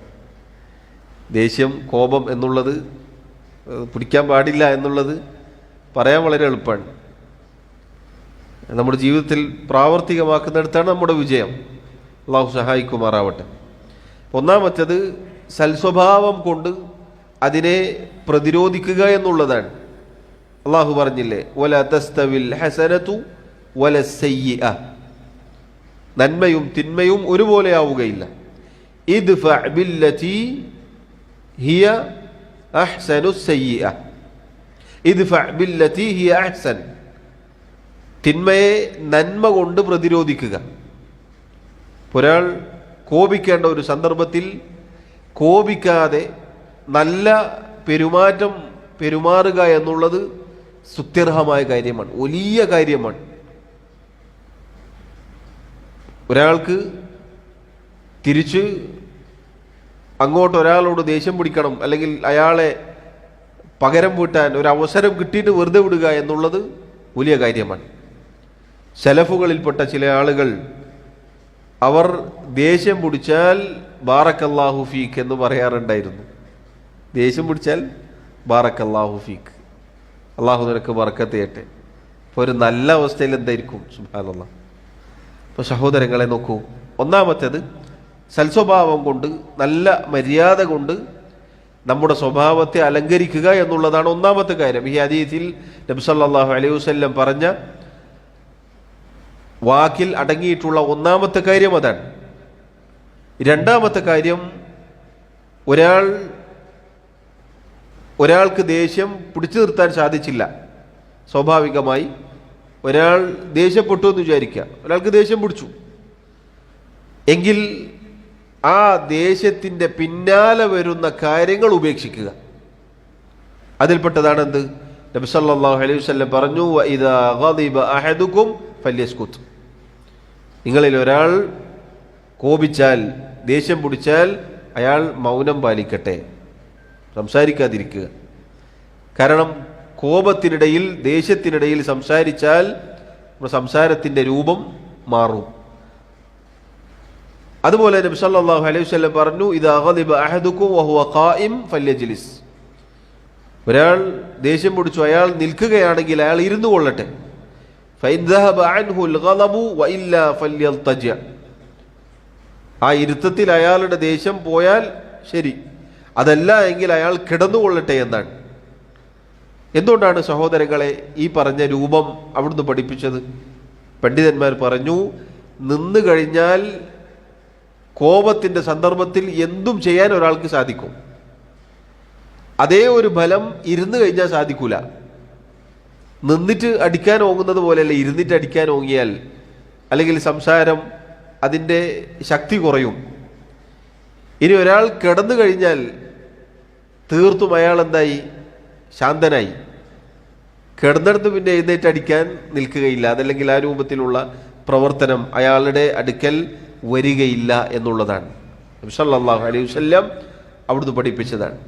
ദേഷ്യം, കോപം എന്നുള്ളത് പിടിക്കാൻ പാടില്ല എന്നുള്ളത് പറയാൻ വളരെ എളുപ്പമാണ്. നമ്മുടെ ജീവിതത്തിൽ പ്രാവർത്തികമാക്കുന്നിടത്താണ് നമ്മുടെ വിജയം. അള്ളാഹു സഹായിക്കുമാറാവട്ടെ. ഒന്നാമത്തേത് സൽസ്വഭാവം കൊണ്ട് അതിനെ പ്രതിരോധിക്കുക എന്നുള്ളതാണ്. അള്ളാഹു പറഞ്ഞില്ലേ, വല തസ്തവിൽ ഹസനതു വല സയ്യിഅ, നന്മയും തിന്മയും ഒരുപോലെ ആവുകയില്ല. ഇദ്ഫഅ ബില്ലതി ഹിയ അഹ്സനു സയ്യിഅ, ഇദ്ഫഅ ബില്ലതി ഹിയ അഹ്സൻ, തിന്മയെ നന്മ കൊണ്ട് പ്രതിരോധിക്കുക. ഒരാൾ കോപിക്കേണ്ട ഒരു സന്ദർഭത്തിൽ കോപിക്കാതെ നല്ല പെരുമാറ്റം പെരുമാറുക എന്നുള്ളത് സ്തുത്യർഹമായ കാര്യമാണ്, വലിയ കാര്യമാണ്. ഒരാൾക്ക് തിരിച്ച് അങ്ങോട്ട് ഒരാളോട് ദേഷ്യം പിടിക്കണം, അല്ലെങ്കിൽ അയാളെ പകരം വീട്ടാൻ ഒരു അവസരം കിട്ടിയിട്ട് വെറുതെ വിടുക എന്നുള്ളത് വലിയ കാര്യമാണ്. സലഫുകളിൽപ്പെട്ട ചില ആളുകൾ അവർ ദേഷ്യം പിടിച്ചാൽ ബാറക്കല്ലാഹു ഫീക്ക് എന്ന് പറയാറുണ്ടായിരുന്നു. ദേഷ്യം പിടിച്ചാൽ ബാറക്കല്ലാഹു ഫീക്ക്, അള്ളാഹു നിനക്ക് ബർക്കത്ത് ചെയ്യട്ടെ. അപ്പോൾ ഒരു നല്ല അവസ്ഥയിൽ എന്തായിരിക്കും? സുബ്ഹാനല്ലാഹ്. അപ്പോൾ സഹോദരങ്ങളെ നോക്കൂ, ഒന്നാമത്തേത് സൽസ്വഭാവം കൊണ്ട്, നല്ല മര്യാദ കൊണ്ട് നമ്മുടെ സ്വഭാവത്തെ അലങ്കരിക്കുക എന്നുള്ളതാണ് ഒന്നാമത്തെ കാര്യം. ഈ ഹദീസിൽ നബി സല്ലല്ലാഹു അലൈഹി വസല്ലം പറഞ്ഞ വാക്കിൽ അടങ്ങിയിട്ടുള്ള ഒന്നാമത്തെ കാര്യം അതാണ്. രണ്ടാമത്തെ കാര്യം, ഒരാൾക്ക് ദേഷ്യം പിടിച്ചു നിർത്താൻ സാധിച്ചില്ല. സ്വാഭാവികമായി ഒരാൾ ദേഷ്യപ്പെട്ടു എന്ന് വിചാരിക്കുക, ഒരാൾക്ക് ദേഷ്യം പിടിച്ചു എങ്കിൽ ആ ദേഷ്യത്തിൻ്റെ പിന്നാലെ വരുന്ന കാര്യങ്ങൾ ഉപേക്ഷിക്കുക. അതിൽപ്പെട്ടതാണ് എന്ത്? നബി സല്ലല്ലാഹു അലൈഹി വസല്ലം പറഞ്ഞു, വഇദാ ഗളിബ അഹദുകും ഫല്യസ്കുത്, നിങ്ങളിൽ ഒരാൾ കോപിച്ചാൽ, ദേഷ്യം പിടിച്ചാൽ അയാൾ മൗനം പാലിക്കട്ടെ, സംസാരിക്കാതിരിക്കുക. കാരണം കോപത്തിനിടയിൽ, ദേഷ്യത്തിനിടയിൽ സംസാരിച്ചാൽ സംസാരത്തിൻ്റെ രൂപം മാറും. അതുപോലെ നബി സല്ലല്ലാഹു അലൈഹി വസല്ലം പറഞ്ഞു, ഇദാ ഗളിബ അഹദുകും വഹുവ ഖായിം ഫല്യജ്ലിസ്, ഒരാൾ ദേഷ്യം പിടിച്ചു അയാൾ നിൽക്കുകയാണെങ്കിൽ അയാൾ ഇരുന്നു കൊള്ളട്ടെ. ഫഇൻ ദഹബ അൻഹു അൽഗളബു വഇല്ലാ ഫല്യൽതജഅ, ആ ഇരുത്തത്തിൽ അയാളുടെ ദേഷ്യം പോയാൽ ശരി, അതല്ല എങ്കിൽ അയാൾ കിടന്നുകൊള്ളട്ടെ എന്നാണ്. എന്തുകൊണ്ടാണ് സഹോദരങ്ങളെ ഈ പറഞ്ഞ രൂപം അവിടുന്ന് പഠിപ്പിച്ചത്? പണ്ഡിതന്മാർ പറഞ്ഞു, നിന്നു കഴിഞ്ഞാൽ കോപത്തിൻ്റെ സന്ദർഭത്തിൽ എന്തും ചെയ്യാൻ ഒരാൾക്ക് സാധിക്കും. അതേ ഒരു ഫലം ഇരുന്ന് കഴിഞ്ഞാൽ സാധിക്കൂല. നിന്നിട്ട് അടിക്കാൻ ഓങ്ങുന്നത് പോലെയല്ല ഇരുന്നിട്ട് അടിക്കാൻ ഓങ്ങിയാൽ, അല്ലെങ്കിൽ സംസാരം അതിൻ്റെ ശക്തി കുറയും. ഇനി ഒരാൾ കിടന്നു കഴിഞ്ഞാൽ തീർത്തും അയാൾ എന്തായി? ശാന്തനായി. കിടന്നിടത്ത് പിന്നെ എഴുന്നേറ്റ് അടിക്കാൻ നിൽക്കുകയില്ല, അതല്ലെങ്കിൽ ആ രൂപത്തിലുള്ള പ്രവർത്തനം അയാളുടെ അടുക്കൽ വരികയില്ല എന്നുള്ളതാണ് നബി സല്ലല്ലാഹു അലൈഹി വസല്ലം അവിടുന്ന് പഠിപ്പിച്ചതാണ്.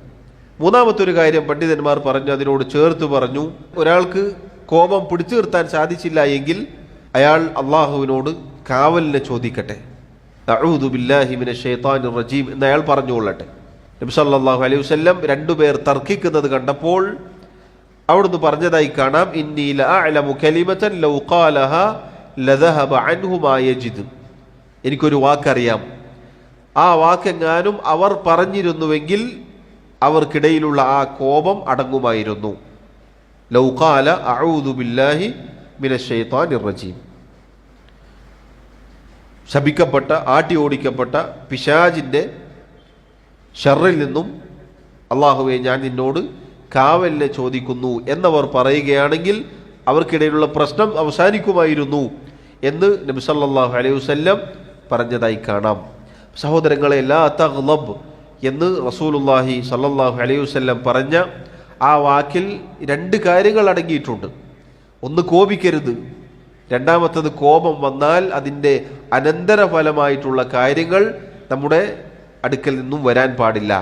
മൂന്നാമത്തെ ഒരു കാര്യം പണ്ഡിതന്മാർ പറഞ്ഞു, അതിനോട് ചേർത്ത് പറഞ്ഞു, ഒരാൾക്ക് കോപം പിടിച്ചു നിർത്താൻ സാധിച്ചില്ല എങ്കിൽ അയാൾ അള്ളാഹുവിനോട് കാവലിനെ ചോദിക്കട്ടെ. അഊദു ബില്ലാഹി മിനശ് ശൈത്താനിർ റജീം എന്ന് അയാൾ പറഞ്ഞുകൊള്ളട്ടെ. നബി സല്ലല്ലാഹു അലൈഹി വസല്ലം രണ്ടുപേർ തർക്കിക്കുന്നത് കണ്ടപ്പോൾ അവിടുന്ന് പറഞ്ഞതായി കാണാം, ഇന്നി ലഅഅലമു കലിമതൻ ലൗ ഖാലഹാ ലദഹബ അൻഹു മാ യജിദ്, എനിക്കൊരു വാക്കറിയാം, ആ വാക്കെങ്ങാനും അവർ പറഞ്ഞിരുന്നുവെങ്കിൽ അവർക്കിടയിലുള്ള ആ കോപം അടങ്ങുമായിരുന്നു. ലൗ ഖാല അഊദു ബില്ലാഹി മിനശ് ശൈത്താനിർ റജീം, ശപിക്കപ്പെട്ട, ആട്ടി ഓടിക്കപ്പെട്ട പിശാചിൻ്റെ ഷർറിൽ നിന്നും അള്ളാഹുവെ ഞാൻ നിന്നോട് കാവലിനെ ചോദിക്കുന്നു എന്നവർ പറയുകയാണെങ്കിൽ അവർക്കിടയിലുള്ള പ്രശ്നം അവസാനിക്കുമായിരുന്നു എന്ന് നബി സല്ലല്ലാഹു അലൈഹി വസല്ലം പറഞ്ഞതായി കാണാം. സഹോദരങ്ങളെ, ലാ തഗ്ളബ് എന്ന് റസൂലുള്ളാഹി സല്ലല്ലാഹു അലൈഹി വസല്ലം പറഞ്ഞ ആ വാക്കിൽ രണ്ട് കാര്യങ്ങൾ അടങ്ങിയിട്ടുണ്ട്. ഒന്ന്, കോപിക്കരുത്. രണ്ടാമത്തത്, കോപം വന്നാൽ അതിൻ്റെ അനന്തരഫലമായിട്ടുള്ള കാര്യങ്ങൾ നമ്മുടെ അടുക്കൽ നിന്നും വരാൻ പാടില്ല.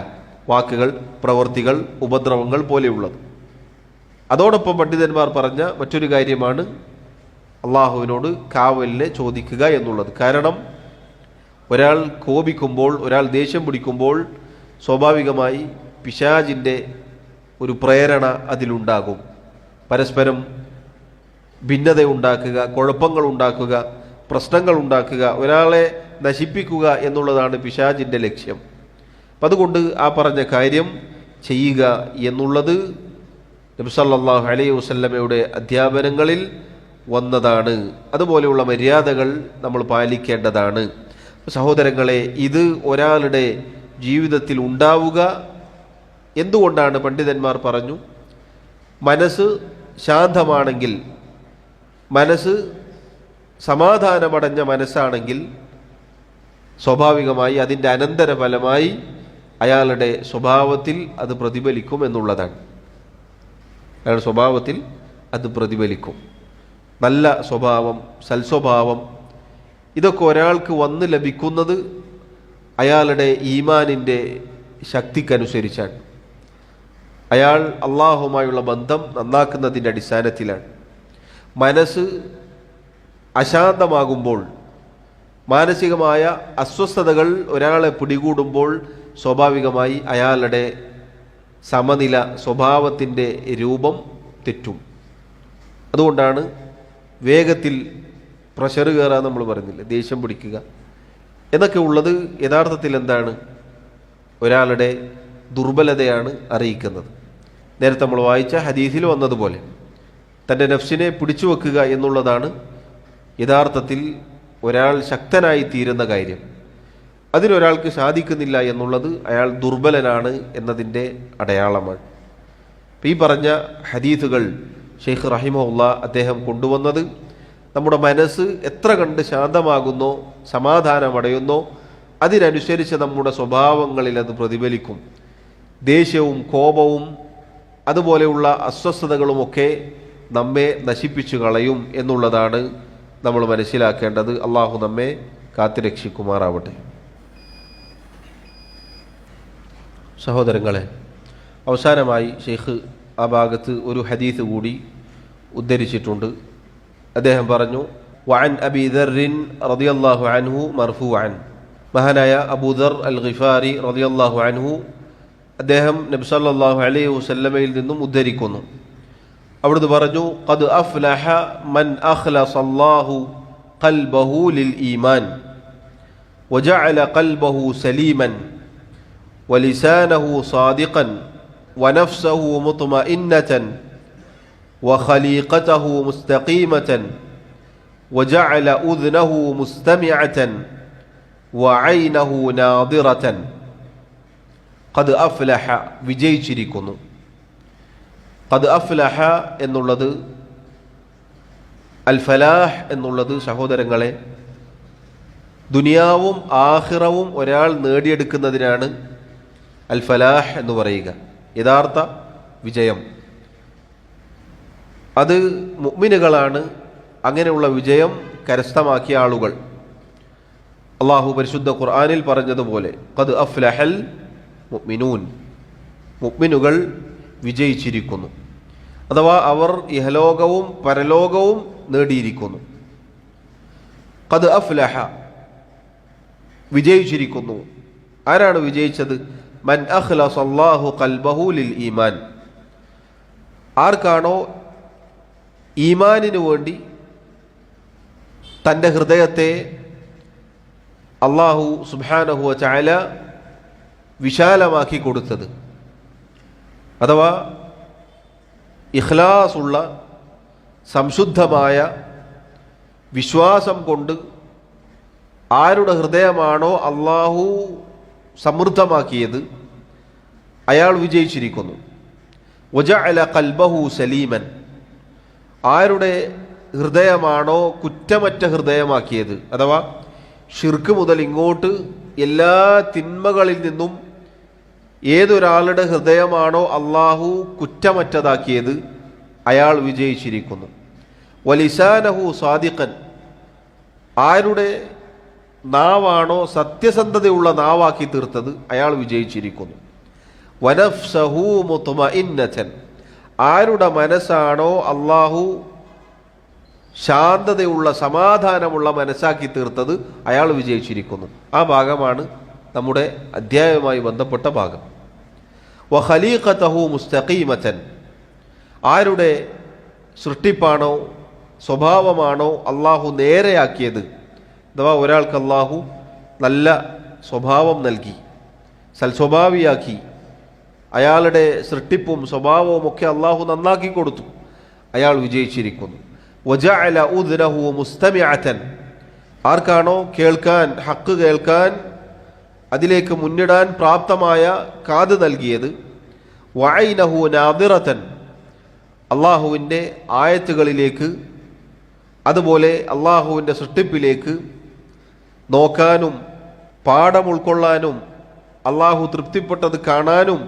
വാക്കുകൾ, പ്രവൃത്തികൾ, ഉപദ്രവങ്ങൾ പോലെയുള്ളത്. അതോടൊപ്പം പണ്ഡിതന്മാർ പറഞ്ഞ മറ്റൊരു കാര്യമാണ് അള്ളാഹുവിനോട് കാവലിനെ ചോദിക്കുക എന്നുള്ളത്. കാരണം ഒരാൾ കോപിക്കുമ്പോൾ, ഒരാൾ ദേഷ്യം പിടിക്കുമ്പോൾ സ്വാഭാവികമായി പിശാചിൻ്റെ ഒരു പ്രേരണ അതിലുണ്ടാകും. പരസ്പരം ഭിന്നത ഉണ്ടാക്കുക, കുഴപ്പങ്ങൾ ഉണ്ടാക്കുക, പ്രശ്നങ്ങൾ ഉണ്ടാക്കുക, ഒരാളെ നശിപ്പിക്കുക എന്നുള്ളതാണ് പിശാചിൻ്റെ ലക്ഷ്യം. അപ്പം അതുകൊണ്ട് ആ പറഞ്ഞ കാര്യം ചെയ്യുക എന്നുള്ളത് നബി സല്ലല്ലാഹു അലൈഹി വസല്ലമയുടെ അധ്യാപനങ്ങളിൽ വന്നതാണ്. അതുപോലെയുള്ള മര്യാദകൾ നമ്മൾ പാലിക്കേണ്ടതാണ്. സഹോദരങ്ങളെ, ഇത് ഒരാളുടെ ജീവിതത്തിൽ ഉണ്ടാവുക എന്തുകൊണ്ടാണ്? പണ്ഡിതന്മാർ പറഞ്ഞു, മനസ്സ് ശാന്തമാണെങ്കിൽ, മനസ്സ് സമാധാനമടഞ്ഞ മനസ്സാണെങ്കിൽ സ്വാഭാവികമായി അതിൻ്റെ അനന്തരഫലമായി അയാളുടെ സ്വഭാവത്തിൽ അത് പ്രതിഫലിക്കും എന്നുള്ളതാണ്. അയാളുടെ സ്വഭാവത്തിൽ അത് പ്രതിഫലിക്കും. നല്ല സ്വഭാവം, സൽസ്വഭാവം, ഇതൊക്കെ ഒരാൾക്ക് വന്ന് ലഭിക്കുന്നത് അയാളുടെ ഈമാനിൻ്റെ ശക്തിക്കനുസരിച്ചാണ്. അയാൾ അള്ളാഹുമായുള്ള ബന്ധം നന്നാക്കുന്നതിൻ്റെ അടിസ്ഥാനത്തിലാണ്. മനസ്സ് അശാന്തമാകുമ്പോൾ, മാനസികമായ അസ്വസ്ഥതകൾ ഒരാളെ പിടികൂടുമ്പോൾ സ്വാഭാവികമായി അയാളുടെ സമനില, സ്വഭാവത്തിൻ്റെ രൂപം തെറ്റും. അതുകൊണ്ടാണ് വേഗത്തിൽ പ്രഷർ കയറുക നമ്മൾ പറയുന്നില്ല, ദേഷ്യം പിടിക്കുക എന്നൊക്കെ ഉള്ളത് യഥാർത്ഥത്തിൽ എന്താണ്? ഒരാളുടെ ദുർബലതയാണ് അറിയിക്കുന്നത്. നേരത്തെ നമ്മൾ വായിച്ച ഹദീസിൽ വന്നതുപോലെ തൻ്റെ നഫ്സിനെ പിടിച്ചു വെക്കുക എന്നുള്ളതാണ് യഥാർത്ഥത്തിൽ ഒരാൾ ശക്തനായി തീരുന്ന കാര്യം. അതിനൊരാൾക്ക് സാധിക്കുന്നില്ല എന്നുള്ളത് അയാൾ ദുർബലനാണ് എന്നതിൻ്റെ അടയാളമാണ്. ഈ പറഞ്ഞ ഹദീസുകൾ ഷെയ്ഖ് റഹിമഹുള്ള അദ്ദേഹം കൊണ്ടുവന്നത് നമ്മുടെ മനസ്സ് എത്ര കണ്ട് ശാന്തമാകുന്നോ, സമാധാനമടയുന്നോ, അതിനനുസരിച്ച് നമ്മുടെ സ്വഭാവങ്ങളിൽ അത് പ്രതിഫലിക്കും. ദേഷ്യവും കോപവും അതുപോലെയുള്ള അസ്വസ്ഥതകളുമൊക്കെ നമ്മെ നശിപ്പിച്ചു കളയും എന്നുള്ളതാണ് നമ്മൾ മനസ്സിലാക്കേണ്ടത്. അള്ളാഹു നമ്മെ കാത്തുരക്ഷിക്കുമാറാവട്ടെ. സഹോദരങ്ങളെ, അവസാനമായി ഷെയ്ഖ് ആ ഭാഗത്ത് ഒരു ഹദീസ് കൂടി ഉദ്ധരിച്ചിട്ടുണ്ട്. അദ്ദേഹം പറഞ്ഞു, വഅൻ അബീ ദർറിൻ റളിയല്ലാഹു അൻഹു മർഫൂഅൻ, മഹാനായ അബൂദർ അൽ ഗിഫാരി റളിയല്ലാഹു അൻഹു അദ്ദേഹം നബി സല്ലല്ലാഹു അലൈഹി വസല്ലമയിൽ നിന്നും ഉദ്ധരിക്കുന്നു. അവിടുന്ന് പറഞ്ഞു, ഖദ് അഫ്ലഹ മൻ അഖ്ലസല്ലാഹു ഖൽബഹു ലിൽ ഈമാൻ വജഅല ഖൽബഹു സലീമൻ വലിസാനഹു സാദിഖൻ വനഫ്സഹു മുത്മഇന്നതൻ വഖലീഖതഹു മുസ്തഖീമതൻ വജഅല ഉദ്നഹു മുസ്തമിഅതൻ വഅയ്നഹു നാദിറതൻ. ഖദ് അഫ്ലഹ, വിജയിച്ചിരിക്കുന്നു. ഖദ് അഫ്ലഹ എന്നുള്ളത്, അൽ ഫലാഹ് എന്നുള്ളത് സഹോദരങ്ങളെ, ദുനിയാവും ആഖിറവും ഒരാൾ നേടിയെടുക്കുന്നതിനാണ് അൽ ഫലാഹ് എന്ന് പറയുക, യഥാർത്ഥ വിജയം. അത് മുഅ്മിനുകളാണ് അങ്ങനെയുള്ള വിജയം കരസ്ഥമാക്കിയ ആളുകൾ. അള്ളാഹു പരിശുദ്ധ ഖുർആനിൽ പറഞ്ഞതുപോലെ ഖദ് അഫ്ലഹൽ മുഅ്മിനൂൻ, മുഅ്മിനുകൾ വിജയിച്ചിരിക്കുന്നു, അഥവാ അവർ ഇഹലോകവും പരലോകവും നേടിയിരിക്കുന്നു. ഖദ് അഫ്ലഹ, വിജയിച്ചിരിക്കുന്നു. ആരാണ് വിജയിച്ചത്? മൻ അഖ്ലസല്ലാഹു ഖൽബഹു ലിൽ ഈമാൻ, ആർക്കാണോ ഈമാനിനു വേണ്ടി തൻ്റെ ഹൃദയത്തെ അള്ളാഹു സുബ്ഹാനഹു വ തആല വിശാലമാക്കി കൊടുത്തത്, അഥവാ ഇഖ്ലാസുള്ള സംശുദ്ധമായ വിശ്വാസം കൊണ്ട് ആരുടെ ഹൃദയമാണോ അള്ളാഹു സമൃദ്ധമാക്കിയത് അയാൾ വിജയിച്ചിരിക്കുന്നു. വജഅല ഖൽബഹു സലീമൻ, ആരുടെ ഹൃദയമാണോ കുറ്റമറ്റ ഹൃദയമാക്കിയത്, അഥവാ ഷിർക്ക് മുതൽ ഇങ്ങോട്ട് എല്ലാ തിന്മകളിൽ നിന്നും ഏതൊരാളുടെ ഹൃദയമാണോ അള്ളാഹു കുറ്റമറ്റതാക്കിയത് അയാൾ വിജയിച്ചിരിക്കുന്നു. വലിസാനഹു സാദിഖൻ, ആരുടെ നാവാണോ സത്യസന്ധതയുള്ള നാവാക്കി തീർത്തത് അയാൾ വിജയിച്ചിരിക്കുന്നു. വനഫ്സഹു മുത്മഇന്നതൻ, ആരുടെ മനസ്സാണോ അള്ളാഹു ശാന്തതയുള്ള സമാധാനമുള്ള മനസ്സാക്കി തീർത്തത് അയാൾ വിജയിച്ചിരിക്കുന്നു. ആ ഭാഗമാണ് നമ്മുടെ അധ്യായവുമായി ബന്ധപ്പെട്ട ഭാഗം. വഖലീഖതഹു മുസ്തഖീമതൻ, ആരുടെ സൃഷ്ടിപ്പാണോ സ്വഭാവമാണോ അള്ളാഹു നേരെയാക്കിയത്, അഥവാ ഒരാൾക്ക് അള്ളാഹു നല്ല സ്വഭാവം നൽകി, സൽസ്വഭാവിയാക്കി, അയാളുടെ സൃഷ്ടിപ്പും സ്വഭാവവും ഒക്കെ അള്ളാഹു നന്നാക്കി കൊടുത്തു, അയാൾ വിജയിച്ചിരിക്കുന്നു. വജഅല ഉദ്നഹു മുസ്തമിഅതൻ, ആർക്കാണോ കേൾക്കാൻ, ഹക്ക് കേൾക്കാൻ, അതിലേക്ക് മുന്നിടാൻ പ്രാപ്തമായ കാത് നൽകിയത്, വഅൈനഹു നാദിറതൻ, അള്ളാഹുവിൻ്റെ ആയത്തുകളിലേക്ക്, അതുപോലെ അള്ളാഹുവിൻ്റെ സൃഷ്ടിപ്പിലേക്ക് നോക്കാനും പാഠം ഉൾക്കൊള്ളാനും അള്ളാഹു തൃപ്തിപ്പെട്ടത് കാണാനും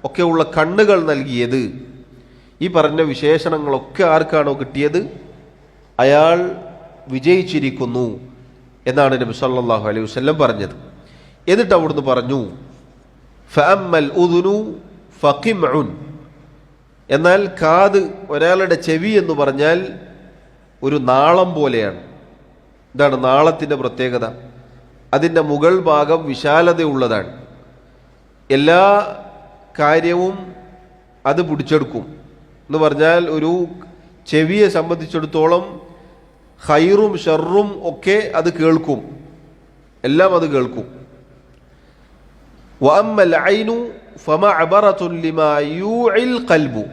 ഒക്കെയുള്ള കണ്ണുകൾ നൽകിയത്. ഈ പറഞ്ഞ വിശേഷണങ്ങളൊക്കെ ആർക്കാണോ കിട്ടിയത് അയാൾ വിജയിച്ചിരിക്കുന്നു എന്നാണ് നബി സല്ലല്ലാഹു അലൈഹി വസല്ലം പറഞ്ഞത്. എന്നിട്ട് അവിടുന്ന് പറഞ്ഞു, ഫഅമ്മൽ ഉദ്നു ഫഖിംഉൻ, എന്നാൽ കാത്, ഒരാളുടെ ചെവി എന്ന് പറഞ്ഞാൽ ഒരു നാളം പോലെയാണ്. ഇതാണ് നാളത്തിൻ്റെ പ്രത്യേകത. അതിൻ്റെ മുകൾ ഭാഗം വിശാലതയുള്ളതാണ്. എല്ലാ കാര്യവും അത് പിടിച്ചെടുക്കും എന്ന് പറഞ്ഞാൽ ഒരു ചെവിയെ സംബന്ധിച്ചിടത്തോളം ഖൈറും ഷർറും ഒക്കെ അത് കേൾക്കും, എല്ലാം അത് കേൾക്കും. വഅമ്മൽ ഐനു ഫമഅബറതുൻ ലിമാ യൂഇൽ ഖൽബു,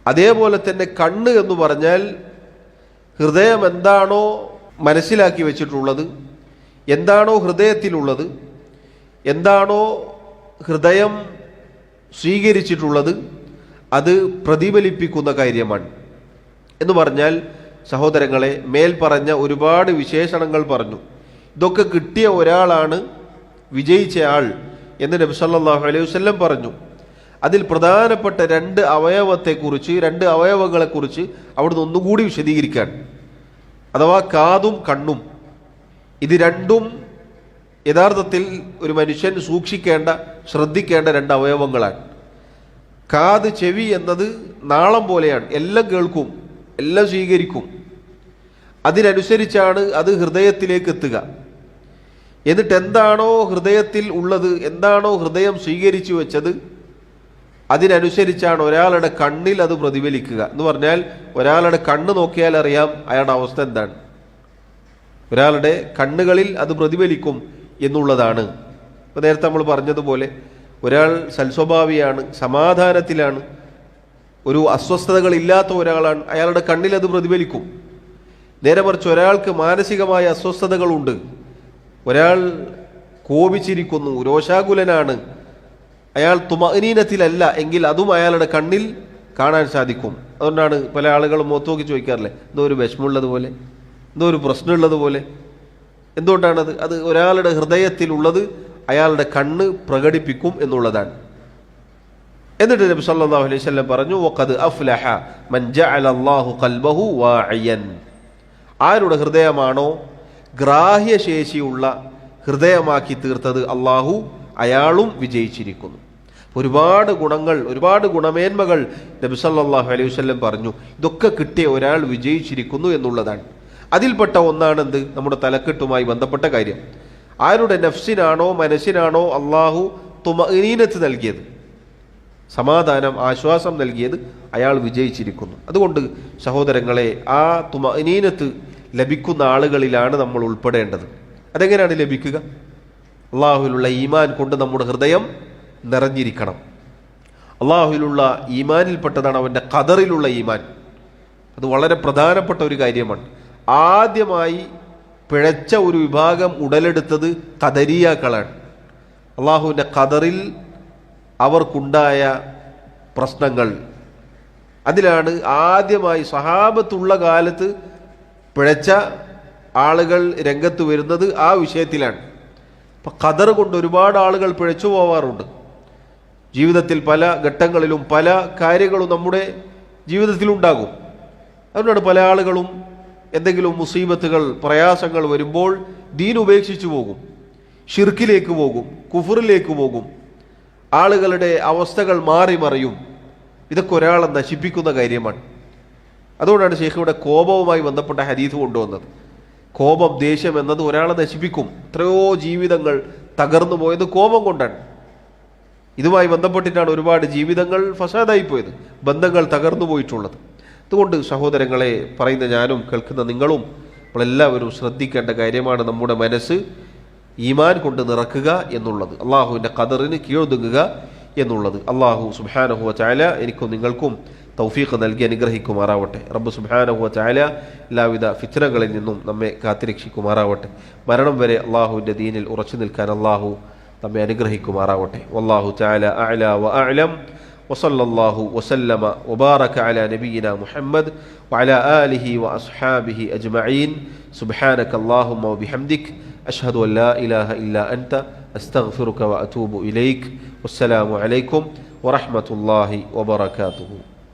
അതേപോലെ തന്നെ കണ്ണ് എന്ന് പറഞ്ഞാൽ ഹൃദയം എന്താണോ മനസ്സിലാക്കി വെച്ചിട്ടുള്ളത്, എന്താണോ ഹൃദയത്തിലുള്ളത്, എന്താണോ ഹൃദയം സ്വീകരിച്ചിട്ടുള്ളത്, അത് പ്രതിഫലിപ്പിക്കുന്ന കാര്യമാണ്. എന്ന് പറഞ്ഞാൽ സഹോദരങ്ങളെ, മേൽ പറഞ്ഞ ഒരുപാട് വിശേഷണങ്ങൾ പറഞ്ഞു. ഇതൊക്കെ കിട്ടിയ ഒരാളാണ് വിജയിച്ച ആൾ എന്ന് നബി സല്ലല്ലാഹു അലൈഹി വസല്ലം പറഞ്ഞു. അതിൽ പ്രധാനപ്പെട്ട രണ്ട് അവയവങ്ങളെക്കുറിച്ച് അവിടുന്ന് ഒന്നുകൂടി വിശദീകരിക്കാൻ, അഥവാ കാതും കണ്ണും. ഇത് രണ്ടും യഥാർത്ഥത്തിൽ ഒരു മനുഷ്യൻ സൂക്ഷിക്കേണ്ട, ശ്രദ്ധിക്കേണ്ട രണ്ട് അവയവങ്ങളാണ്. കാത്, ചെവി എന്നത് നാളം പോലെയാണ്, എല്ലാം കേൾക്കും, എല്ലാം സ്വീകരിക്കും. അതിനനുസരിച്ചാണ് അത് ഹൃദയത്തിലേക്ക് എത്തുക. എന്നിട്ട് എന്താണോ ഹൃദയത്തിൽ ഉള്ളത്, എന്താണോ ഹൃദയം സ്വീകരിച്ചു വെച്ചത്, അതിനനുസരിച്ചാണ് ഒരാളുടെ കണ്ണിൽ അത് പ്രതിഫലിക്കുക. എന്ന് പറഞ്ഞാൽ ഒരാളുടെ കണ്ണ് നോക്കിയാൽ അറിയാം അയാളുടെ അവസ്ഥ എന്താണ്. ഒരാളുടെ കണ്ണുകളിൽ അത് പ്രതിഫലിക്കും എന്നുള്ളതാണ്. ഇപ്പോൾ നേരത്തെ നമ്മൾ പറഞ്ഞതുപോലെ ഒരാൾ സൽസ്വഭാവിയാണ്, സമാധാനത്തിലാണ്, ഒരു അസ്വസ്ഥതകളില്ലാത്ത ഒരാളാണ്, അയാളുടെ കണ്ണിൽ അത് പ്രതിഫലിക്കും. നേരെ മറിച്ച് ഒരാൾക്ക് മാനസികമായ അസ്വസ്ഥതകളുണ്ട്, ഒരാൾ കോപിച്ചിരിക്കുന്നു, രോഷാകുലനാണ്, അയാൾ തുമഅനീനത്തിലല്ല എങ്കിൽ അതും അയാളുടെ കണ്ണിൽ കാണാൻ സാധിക്കും. അതുകൊണ്ടാണ് പല ആളുകളും മുഖത്ത് നോക്കി ചോദിക്കാറില്ലേ, എന്തോ ഒരു വിഷമമുള്ളതുപോലെ, എന്തോ ഒരു പ്രശ്നമുള്ളതുപോലെ. എന്തുകൊണ്ടാണത്? അത് ഒരാളുടെ ഹൃദയത്തിലുള്ളത് അയാളുടെ കണ്ണ് പ്രകടിപ്പിക്കും എന്നുള്ളതാണ്. എന്നിട്ട് നബി സല്ലല്ലാഹു അലൈഹി വസല്ലം പറഞ്ഞു, വഖദ് അഫ്ലഹ മൻ ജഅല അല്ലാഹു ഖൽബഹു വാഇയൻ, ആരുടെ ഹൃദയമാണോ ഗ്രാഹ്യശേഷിയുള്ള ഹൃദയമാക്കി തീർത്തത് അള്ളാഹു, അയാളും വിജയിച്ചിരിക്കുന്നു. ഒരുപാട് ഗുണങ്ങൾ, ഒരുപാട് ഗുണമേന്മകൾ നബി സല്ലല്ലാഹു അലൈഹി വസല്ലം പറഞ്ഞു. ഇതൊക്കെ കിട്ടിയ ഒരാൾ വിജയിച്ചിരിക്കുന്നു എന്നുള്ളതാണ്. അതിൽപ്പെട്ട ഒന്നാണ് എന്ത്? നമ്മുടെ തലക്കെട്ടുമായി ബന്ധപ്പെട്ട കാര്യം. ആരുടെ നഫ്സിനാണോ, മനസ്സിനാണോ അള്ളാഹു തുമഅനീനത്ത് നൽകിയത്, സമാധാനം, ആശ്വാസം നൽകിയത്, അയാൾ വിജയിച്ചിരിക്കുന്നു. അതുകൊണ്ട് സഹോദരങ്ങളെ, ആ തുമഅനീനത്ത് ലഭിക്കുന്ന ആളുകളിലാണ് നമ്മൾ ഉൾപ്പെടേണ്ടത്. അതെങ്ങനെയാണ് ലഭിക്കുക? അള്ളാഹുവിലുള്ള ഈമാൻ കൊണ്ട് നമ്മുടെ ഹൃദയം നിറഞ്ഞിരിക്കണം. അള്ളാഹുവിലുള്ള ഈമാനിൽപ്പെട്ടതാണ് അവൻ്റെ ഖദറിലുള്ള ഈമാൻ. അത് വളരെ പ്രധാനപ്പെട്ട ഒരു കാര്യമാണ്. ആദ്യമായി പിഴച്ച ഒരു വിഭാഗം ഉടലെടുത്തത് ഖദരിയാക്കളാണ്. അള്ളാഹുവിൻ്റെ ഖദറിൽ അവർക്കുണ്ടായ പ്രശ്നങ്ങൾ, അതിലാണ് ആദ്യമായി സഹാബത്തുള്ള കാലത്ത് പിഴച്ച ആളുകൾ രംഗത്ത് വരുന്നത്. ആ വിഷയത്തിലാണ്. അപ്പം ഖദർ കൊണ്ട് ഒരുപാട് ആളുകൾ പിഴച്ചു പോവാറുണ്ട്. ജീവിതത്തിൽ പല ഘട്ടങ്ങളിലും പല കാര്യങ്ങളും നമ്മുടെ ജീവിതത്തിലുണ്ടാകും. അതുകൊണ്ടാണ് പല ആളുകളും എന്തെങ്കിലും മുസീബത്തുകൾ, പ്രയാസങ്ങൾ വരുമ്പോൾ ദീൻ ഉപേക്ഷിച്ചു പോകും, ഷിർക്കിലേക്ക് പോകും, കുഫറിലേക്ക് പോകും, ആളുകളുടെ അവസ്ഥകൾ മാറി മറിയും. ഇതൊക്കെ ഒരാളെ നശിപ്പിക്കുന്ന കാര്യമാണ്. അതുകൊണ്ടാണ് ശൈഖ് ഇവിടെ കോപവുമായി ബന്ധപ്പെട്ട ഹദീസ് കൊണ്ടുവന്നത്. കോപം, ദേഷ്യം എന്നത് ഒരാളെ നശിപ്പിക്കും. എത്രയോ ജീവിതങ്ങൾ തകർന്നു പോയത് കോപം കൊണ്ടാണ്. ഇതുമായി ബന്ധപ്പെട്ടിട്ടാണ് ഒരുപാട് ജീവിതങ്ങൾ ഫസാദായി പോയത്, ബന്ധങ്ങൾ തകർന്നു പോയിട്ടുള്ളത്. അതുകൊണ്ട് സഹോദരങ്ങളെ, പറയുന്ന ഞാനും കേൾക്കുന്ന നിങ്ങളും നമ്മളെല്ലാവരും ശ്രദ്ധിക്കേണ്ട കാര്യമാണ് നമ്മുടെ മനസ്സ് ഈമാൻ കൊണ്ട് നിറക്കുക എന്നുള്ളത്, അള്ളാഹുവിൻ്റെ ഖദറിന് കീഴൊതുങ്ങുക എന്നുള്ളത്. അള്ളാഹു സുബ്ഹാനഹു വ തആല എനിക്കും നിങ്ങൾക്കും തൗഫീഖ് നൽകി അനുഗ്രഹിക്കുമാറാവട്ടെ. റബ്ബ് സുബ്ഹാനഹു വ തആല എല്ലാവിധ ഫിത്നകളിൽ നിന്നും നമ്മെ കാത്തിരക്ഷിക്കുമാറാവട്ടെ. മരണം വരെ അള്ളാഹുവിൻ്റെ ദീനിൽ ഉറച്ചു നിൽക്കാൻ അള്ളാഹു നമ്മെ അനുഗ്രഹിക്കുമാറാവട്ടെ. വല്ലാഹു തആല അഅ്ലാ വ അഅ്ലം. വസല്ലല്ലാഹു വസല്ലമ വബാറക അലാ നബിയിനാ മുഹമ്മദ് വഅലാ ആലിഹി വഅസ്ഹാബിഹി അജ്മഈൻ. സുബ്ഹാനക അല്ലാഹുമ്മ വബിഹംദിക് അഷ്ഹദു അൻ ലാ ഇലാഹ ഇല്ലാ അൻത അസ്തഗ്ഫിറുക വഅതൂബു ഇലൈക്. വസ്സലാമു അലൈക്കും വറഹ്മത്തുള്ളാഹി വബറകാതുഹു.